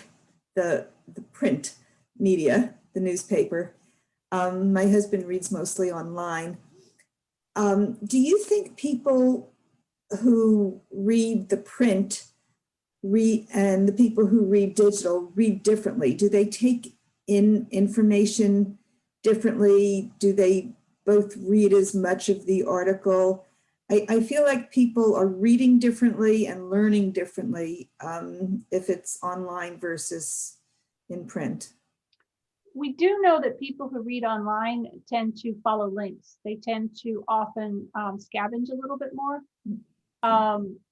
[SPEAKER 9] the print media, the newspaper. My husband reads mostly online. Do you think people who read the print and the people who read digital read differently? Do they take in information differently? Do they both read as much of the article? I feel like people are reading differently and learning differently if it's online versus in print.
[SPEAKER 1] We do know that people who read online tend to follow links. They tend to often scavenge a little bit more,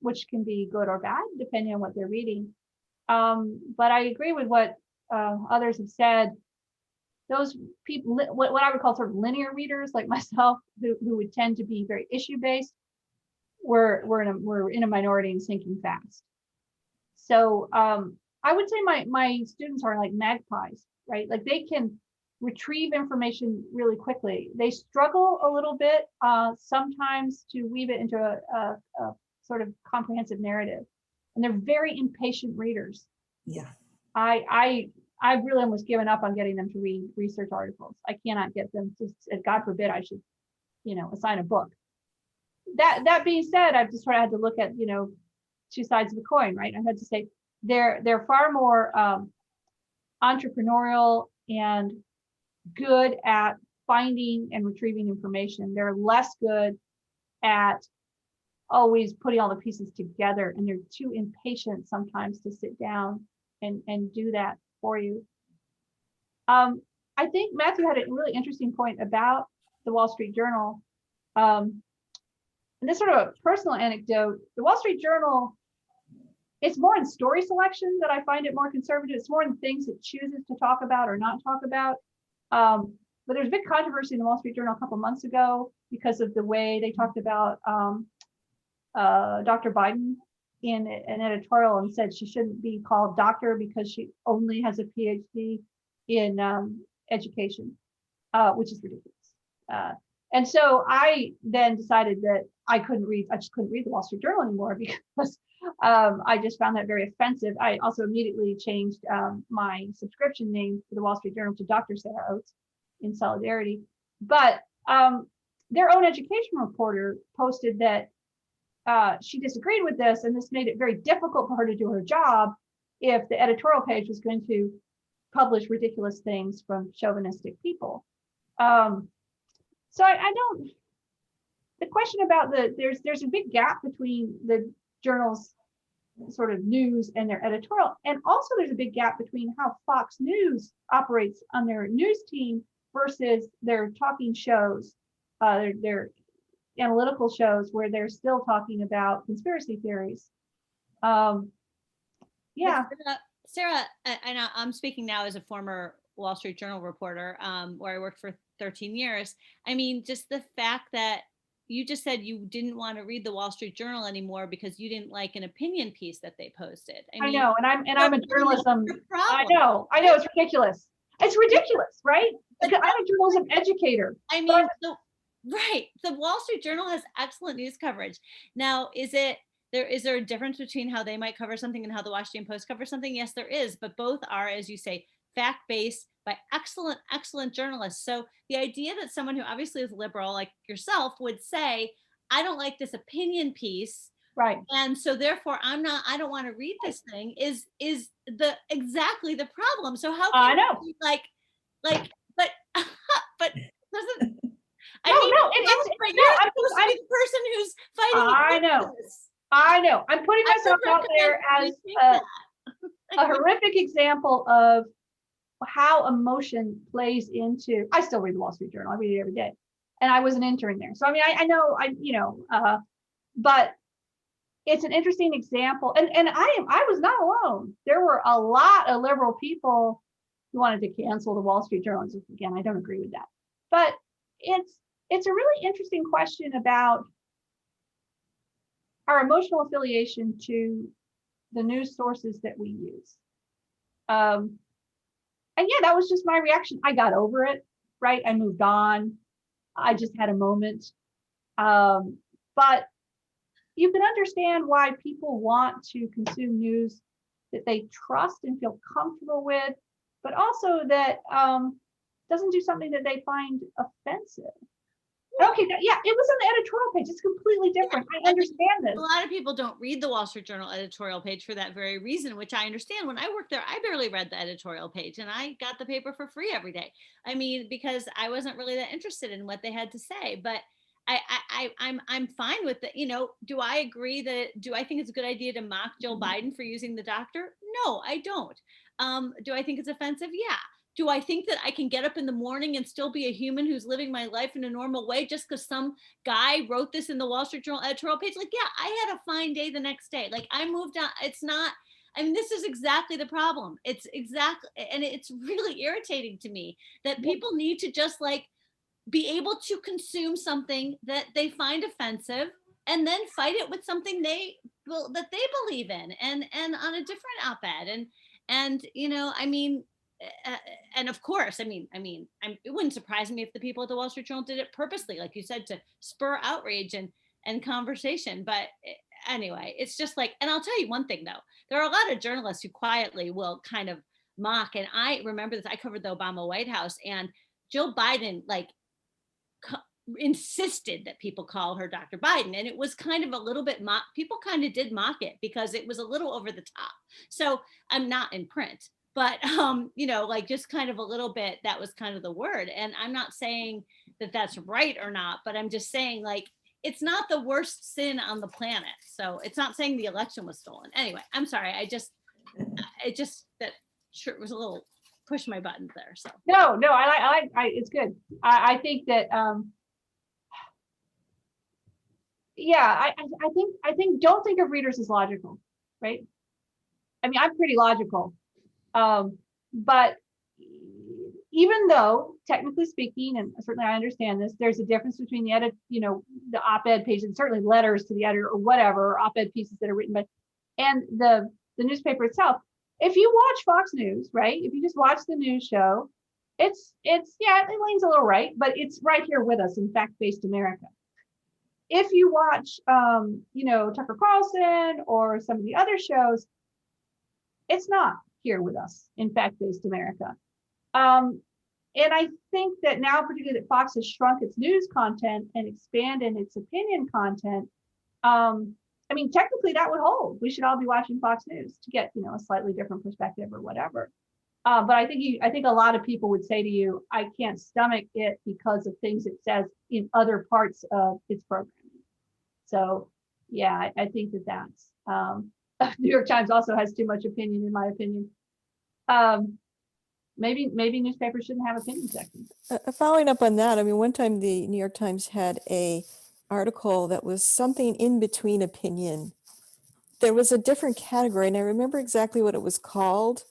[SPEAKER 1] which can be good or bad, depending on what they're reading. But I agree with what others have said. Those people, what I would call sort of linear readers like myself, who would tend to be very issue-based, we're in a minority and sinking fast. So I would say my students are like magpies, right? Like they can retrieve information really quickly. They struggle a little bit sometimes to weave it into a sort of comprehensive narrative, and they're very impatient readers.
[SPEAKER 9] Yeah.
[SPEAKER 1] I I really almost given up on getting them to read research articles. I cannot get them to, and God forbid I should, assign a book. That being said, I've just sort of had to look at, two sides of the coin, right? I had to say they're far more entrepreneurial and good at finding and retrieving information. They're less good at always putting all the pieces together, and they're too impatient sometimes to sit down and do that for you. I think Matthew had a really interesting point about the Wall Street Journal. And this sort of a personal anecdote, the Wall Street Journal, it's more in story selection that I find it more conservative. It's more in things it chooses to talk about or not talk about. But there's a big controversy in the Wall Street Journal a couple months ago because of the way they talked about Dr. Biden in an editorial, and said she shouldn't be called doctor because she only has a PhD in education, which is ridiculous. And so I then decided that I just couldn't read the Wall Street Journal anymore because I just found that very offensive. I also immediately changed my subscription name for the Wall Street Journal to Dr. Sarah Oates in solidarity. But their own education reporter posted that she disagreed with this, and this made it very difficult for her to do her job if the editorial page was going to publish ridiculous things from chauvinistic people. So I don't, the question about there's a big gap between the journal's sort of news and their editorial. And also there's a big gap between how Fox News operates on their news team versus their talking shows, their analytical shows where they're still talking about conspiracy theories. Yeah.
[SPEAKER 6] Sarah, I'm speaking now as a former Wall Street Journal reporter, where I worked for 13 years. I mean, just the fact that you just said you didn't want to read the Wall Street Journal anymore because you didn't like an opinion piece that they posted.
[SPEAKER 1] I know, and I'm a journalism. I know, it's ridiculous. It's ridiculous, right? Because I'm a journalism educator.
[SPEAKER 6] I mean, right. The Wall Street Journal has excellent news coverage. Now, is there a difference between how they might cover something and how the Washington Post covers something? Yes, there is, but both are, as you say, fact-based by excellent journalists. So the idea that someone who obviously is liberal like yourself would say, I don't like this opinion piece,
[SPEAKER 1] right,
[SPEAKER 6] and so therefore I don't want to read this thing is exactly the problem. So how can
[SPEAKER 1] I know,
[SPEAKER 6] like but doesn't
[SPEAKER 1] I'm
[SPEAKER 6] the person who's fighting.
[SPEAKER 1] I know. I'm putting myself out there as a horrific example of how emotion plays into. I still read the Wall Street Journal. I read it every day, and I was an intern there, so I mean, I know, but it's an interesting example. And I was not alone. There were a lot of liberal people who wanted to cancel the Wall Street Journal. Again, I don't agree with that, but it's a really interesting question about our emotional affiliation to the news sources that we use. And yeah, that was just my reaction. I got over it, right? I moved on. I just had a moment. But you can understand why people want to consume news that they trust and feel comfortable with, but also that doesn't do something that they find offensive. Okay, yeah, it was on the editorial page. It's completely different. I understand this.
[SPEAKER 6] A lot of people don't read the Wall Street Journal editorial page for that very reason, which I understand. When I worked there, I barely read the editorial page, and I got the paper for free every day. I mean, because I wasn't really that interested in what they had to say. But I'm fine with it. Do I agree do I think it's a good idea to mock Joe Biden for using the doctor? No, I don't. Do I think it's offensive? Yeah. Do I think that I can get up in the morning and still be a human who's living my life in a normal way just because some guy wrote this in the Wall Street Journal editorial page? Like, yeah, I had a fine day the next day. Like, I moved on. It's not, I mean, this is exactly the problem. And it's really irritating to me that people need to just like be able to consume something that they find offensive and then fight it with something that they believe in and on a different op-ed. And I mean, and of course, I mean, it wouldn't surprise me if the people at the Wall Street Journal did it purposely, like you said, to spur outrage and conversation. But anyway, it's just like, and I'll tell you one thing though, there are a lot of journalists who quietly will kind of mock. And I remember this, I covered the Obama White House, and Jill Biden like insisted that people call her Dr. Biden. And it was kind of a little bit mock, people kind of did mock it because it was a little over the top. So I'm not in print, but you know, like just kind of a little bit, that was kind of the word. And I'm not saying that that's right or not, but I'm just saying like, it's not the worst sin on the planet. So it's not saying the election was stolen. Anyway, I'm sorry. That sure was a little push my buttons there. So
[SPEAKER 1] No, I it's good. I think that, yeah, I think, don't think of readers as logical, right? I mean, I'm pretty logical. But even though technically speaking, and certainly I understand this, there's a difference between the edit, you know, the op-ed page and certainly letters to the editor or whatever, or op-ed pieces that are written by, and the newspaper itself. If you watch Fox News, right? If you just watch the news show, it's yeah, it leans a little right, but it's right here with us in fact-based America. If you watch, you know, Tucker Carlson or some of the other shows, it's not here with us in fact-based America. And I think that now, particularly that Fox has shrunk its news content and expanded its opinion content, I mean, technically that would hold. We should all be watching Fox News to get, you know, a slightly different perspective or whatever. But I think a lot of people would say to you, I can't stomach it because of things it says in other parts of its programming. So yeah, I think that's New York Times also has too much opinion, in my opinion. Maybe newspapers shouldn't have opinion sections.
[SPEAKER 4] Following up on that, I mean, one time the New York Times had a article that was something in between opinion. There was a different category, and I remember exactly what it was called,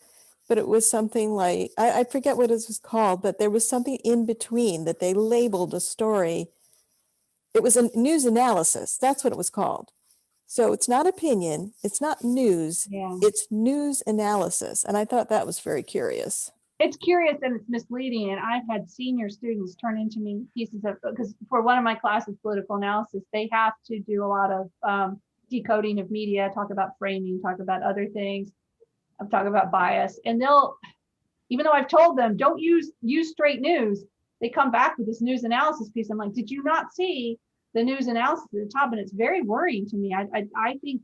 [SPEAKER 4] but it was something like, I forget what it was called, but there was something in between that they labeled a story. It was a news analysis. That's what it was called. So it's not opinion, it's not news,
[SPEAKER 1] Yeah.
[SPEAKER 4] it's news analysis. And I thought that was very curious.
[SPEAKER 1] It's curious and it's misleading. And I've had senior students turn into me pieces of, because for one of my classes, political analysis, they have to do a lot of decoding of media, talk about framing, talk about other things. I'm talking about bias. And they'll, even though I've told them, don't use straight news, they come back with this news analysis piece. I'm like, did you not see the news analysis at the top? And it's very worrying to me. I think,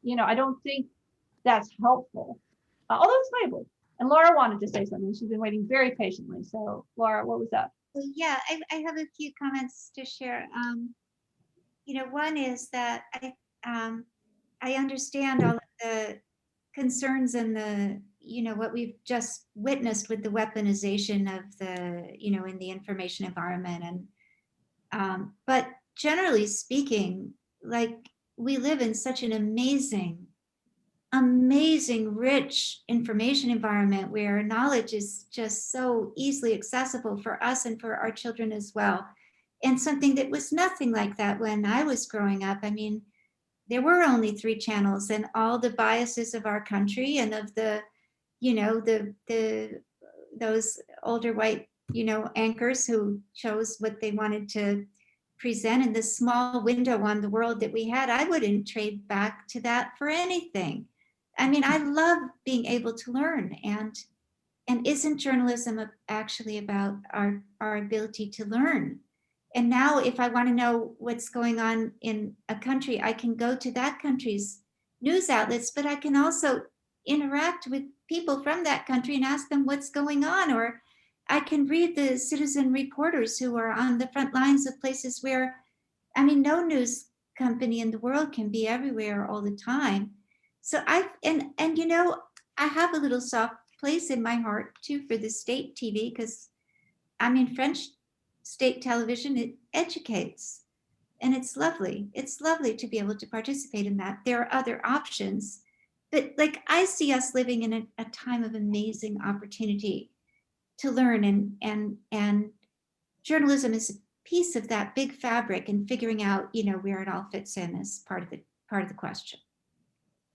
[SPEAKER 1] you know, I don't think that's helpful, although it's labeled. And Laura wanted to say something. She's been waiting very patiently. So Laura, what was that?
[SPEAKER 10] Yeah, I have a few comments to share. You know, one is that I understand all of the concerns and the, you know, what we've just witnessed with the weaponization of the, you know, in the information environment. And but generally speaking, like we live in such an amazing, rich information environment where knowledge is just so easily accessible for us and for our children as well. And something that was nothing like that when I was growing up. I mean, there were only 3 channels, and all the biases of our country and of the, you know, those older white, you know, anchors who chose what they wanted to present in this small window on the world that we had. I wouldn't trade back to that for anything. I mean, I love being able to learn, and isn't journalism actually about our ability to learn? And now if I want to know what's going on in a country, I can go to that country's news outlets, but I can also interact with people from that country and ask them what's going on. Or I can read the citizen reporters who are on the front lines of places where, I mean, no news company in the world can be everywhere all the time. So and you know, I have a little soft place in my heart too for the state TV, because I mean, French state television, it educates, and it's lovely. It's lovely to be able to participate in that. There are other options, but like I see us living in a time of amazing opportunity to learn, and journalism is a piece of that big fabric, and figuring out, you know, where it all fits in is part of the question.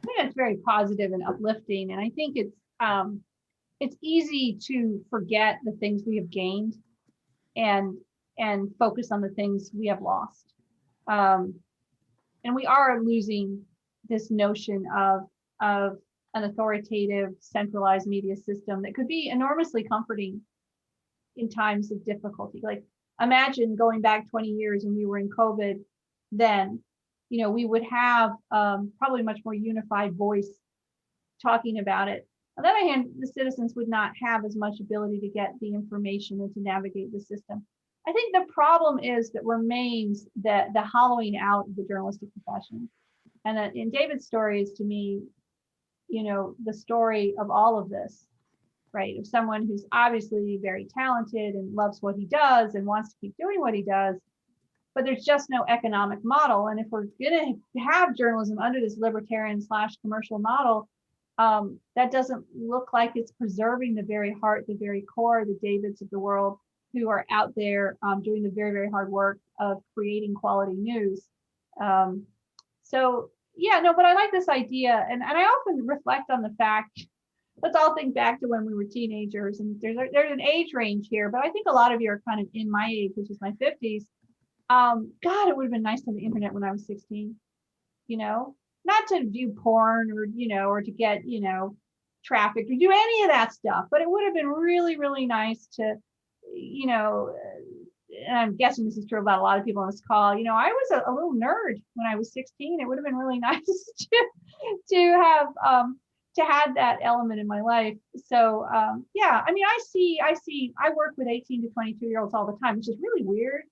[SPEAKER 1] I think it's very positive and uplifting. And I think it's easy to forget the things we have gained and focus on the things we have lost. And we are losing this notion of an authoritative, centralized media system that could be enormously comforting in times of difficulty. Like, imagine going back 20 years and we were in COVID, then, we would have probably much more unified voice talking about it. On the other hand, the citizens would not have as much ability to get the information and to navigate the system. I think the problem is that remains that the hollowing out of the journalistic profession. And that in David's story is, to me, the story of all of this, right? Of someone who's obviously very talented and loves what he does and wants to keep doing what he does, but there's just no economic model. And if we're going to have journalism under this libertarian / commercial model, that doesn't look like it's preserving the very heart, the very core, the Davids of the world who are out there doing the very, very hard work of creating quality news. So yeah, no, but I like this idea. And I often reflect on the fact, let's all think back to when we were teenagers, and there's an age range here, but I think a lot of you are kind of in my age, which is my 50s. God, it would have been nice to have the internet when I was 16, not to view porn or to get, trafficked or do any of that stuff, but it would have been really, really nice to, and I'm guessing this is true about a lot of people on this call, I was a little nerd when I was 16. It would have been really nice to have that element in my life. So yeah, I mean, I work with 18 to 22-year-olds all the time, which is really weird.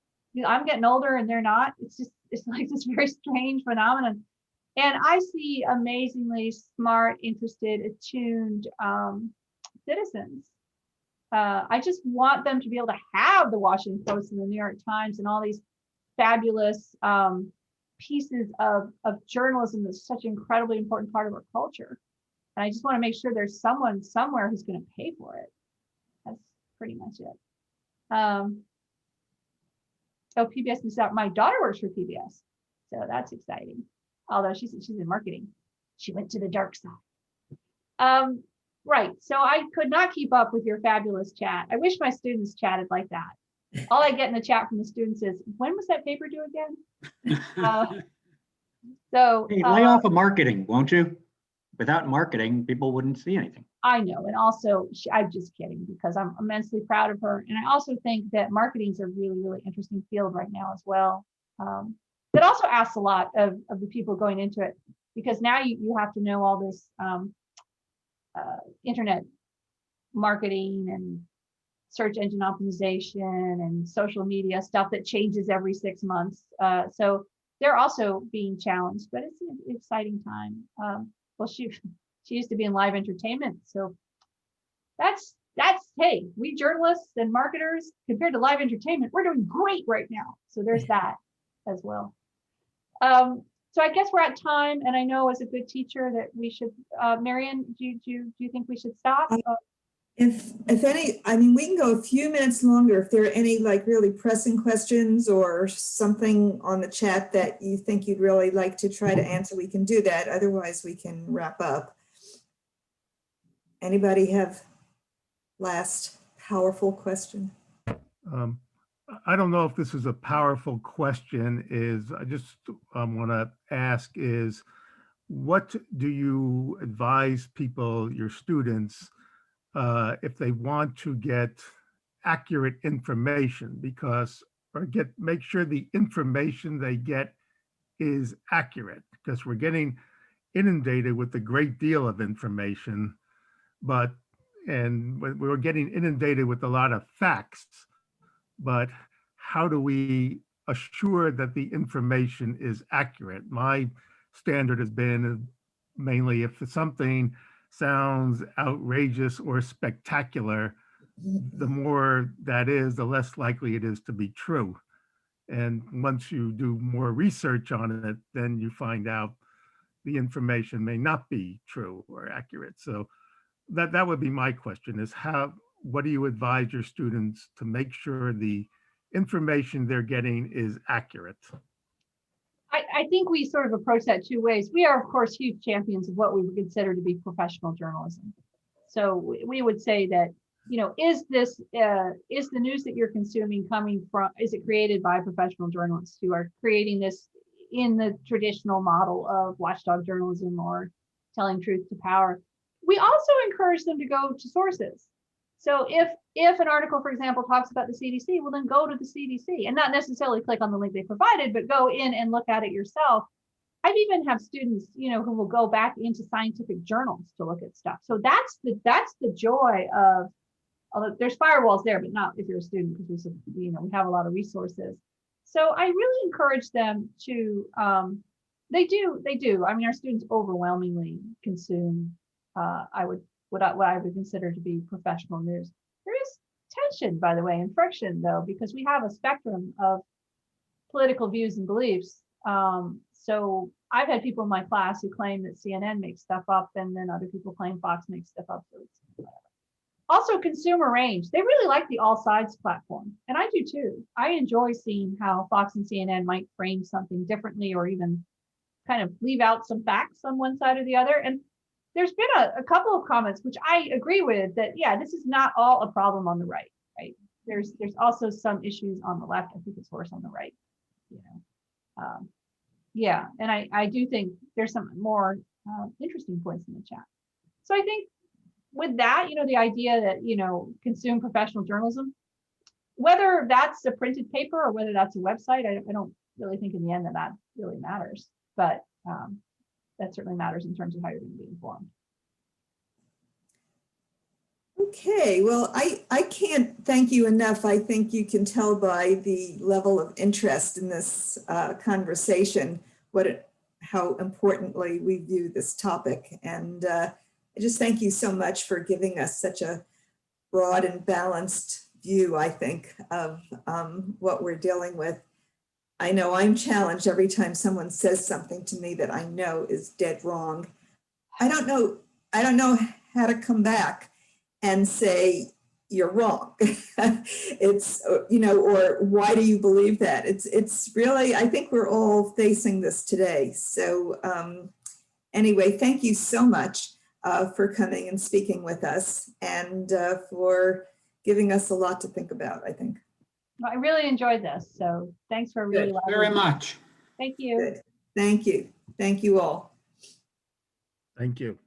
[SPEAKER 1] I'm getting older and they're not. It's like this very strange phenomenon. And I see amazingly smart, interested, attuned citizens. I just want them to be able to have the Washington Post and the New York Times and all these fabulous pieces of journalism that's such an incredibly important part of our culture. And I just want to make sure there's someone somewhere who's going to pay for it. That's pretty much it. Oh, PBS is out. My daughter works for PBS, so that's exciting. Although she's in marketing, she went to the dark side. Right. So I could not keep up with your fabulous chat. I wish my students chatted like that. All I get in the chat from the students is, when was that paper due again?
[SPEAKER 2] Hey, lay off of marketing, won't you? Without marketing, people wouldn't see anything.
[SPEAKER 1] I know. And also, I'm just kidding, because I'm immensely proud of her. And I also think that marketing is a really, really interesting field right now as well. That also asks a lot of the people going into it, because now you have to know all this internet marketing and search engine optimization and social media stuff that changes every 6 months. So they're also being challenged, but it's an exciting time. Well, she used to be in live entertainment, so that's hey, we journalists and marketers, compared to live entertainment, we're doing great right now. So there's that as well. So I guess we're at time, and I know as a good teacher that we should, Marian, do you think we should stop?
[SPEAKER 9] If any, I mean, we can go a few minutes longer if there are any like really pressing questions or something on the chat that you think you'd really like to try to answer, we can do that. Otherwise, we can wrap up. Anybody have last powerful question?
[SPEAKER 8] I don't know if this is a powerful question. I just want to ask is, what do you advise people, your students, if they want to get accurate information, make sure the information they get is accurate, because we're getting inundated with a great deal of information, and we're getting inundated with a lot of facts, but how do we assure that the information is accurate? My standard has been mainly, if something sounds outrageous or spectacular, the more that is, the less likely it is to be true. And once you do more research on it, then you find out the information may not be true or accurate. So that would be my question, is what do you advise your students to make sure the information they're getting is accurate?
[SPEAKER 1] I think we sort of approach that two ways. We are, of course, huge champions of what we would consider to be professional journalism. So we would say that, is the news that you're consuming coming from, is it created by professional journalists who are creating this in the traditional model of watchdog journalism or telling truth to power? We also encourage them to go to sources. So if an article, for example, talks about the CDC, well, then go to the CDC and not necessarily click on the link they provided, but go in and look at it yourself. I've even have students, who will go back into scientific journals to look at stuff. So that's the joy of, although there's firewalls there, but not if you're a student, because we have a lot of resources. So I really encourage them to, they do. I mean, our students overwhelmingly consume, what I would consider to be professional news. There is tension, by the way, and friction, though, because we have a spectrum of political views and beliefs. So I've had people in my class who claim that CNN makes stuff up, and then other people claim Fox makes stuff up. So it's whatever. Also, consumer range. They really like the all sides platform, and I do too. I enjoy seeing how Fox and CNN might frame something differently, or even kind of leave out some facts on one side or the other. And there's been a couple of comments which I agree with, that yeah, this is not all a problem on the right. There's also some issues on the left. I think it's worse on the right. Yeah, and I do think there's some more interesting points in the chat. So I think with that, the idea that consume professional journalism, whether that's a printed paper or whether that's a website, I don't really think in the end that really matters. But that certainly matters in terms of how you're going to be informed.
[SPEAKER 9] Okay, well, I can't thank you enough. I think you can tell by the level of interest in this conversation how importantly we view this topic. And I just thank you so much for giving us such a broad and balanced view, I think, of what we're dealing with. I know I'm challenged every time someone says something to me that I know is dead wrong. I don't know how to come back and say, you're wrong. It's, or why do you believe that? It's really, I think we're all facing this today. So anyway, thank you so much for coming and speaking with us, and for giving us a lot to think about, I think.
[SPEAKER 1] I really enjoyed this. So thanks for really
[SPEAKER 3] Very much.
[SPEAKER 1] Thank you.
[SPEAKER 9] Good. Thank you. Thank you all.
[SPEAKER 8] Thank you.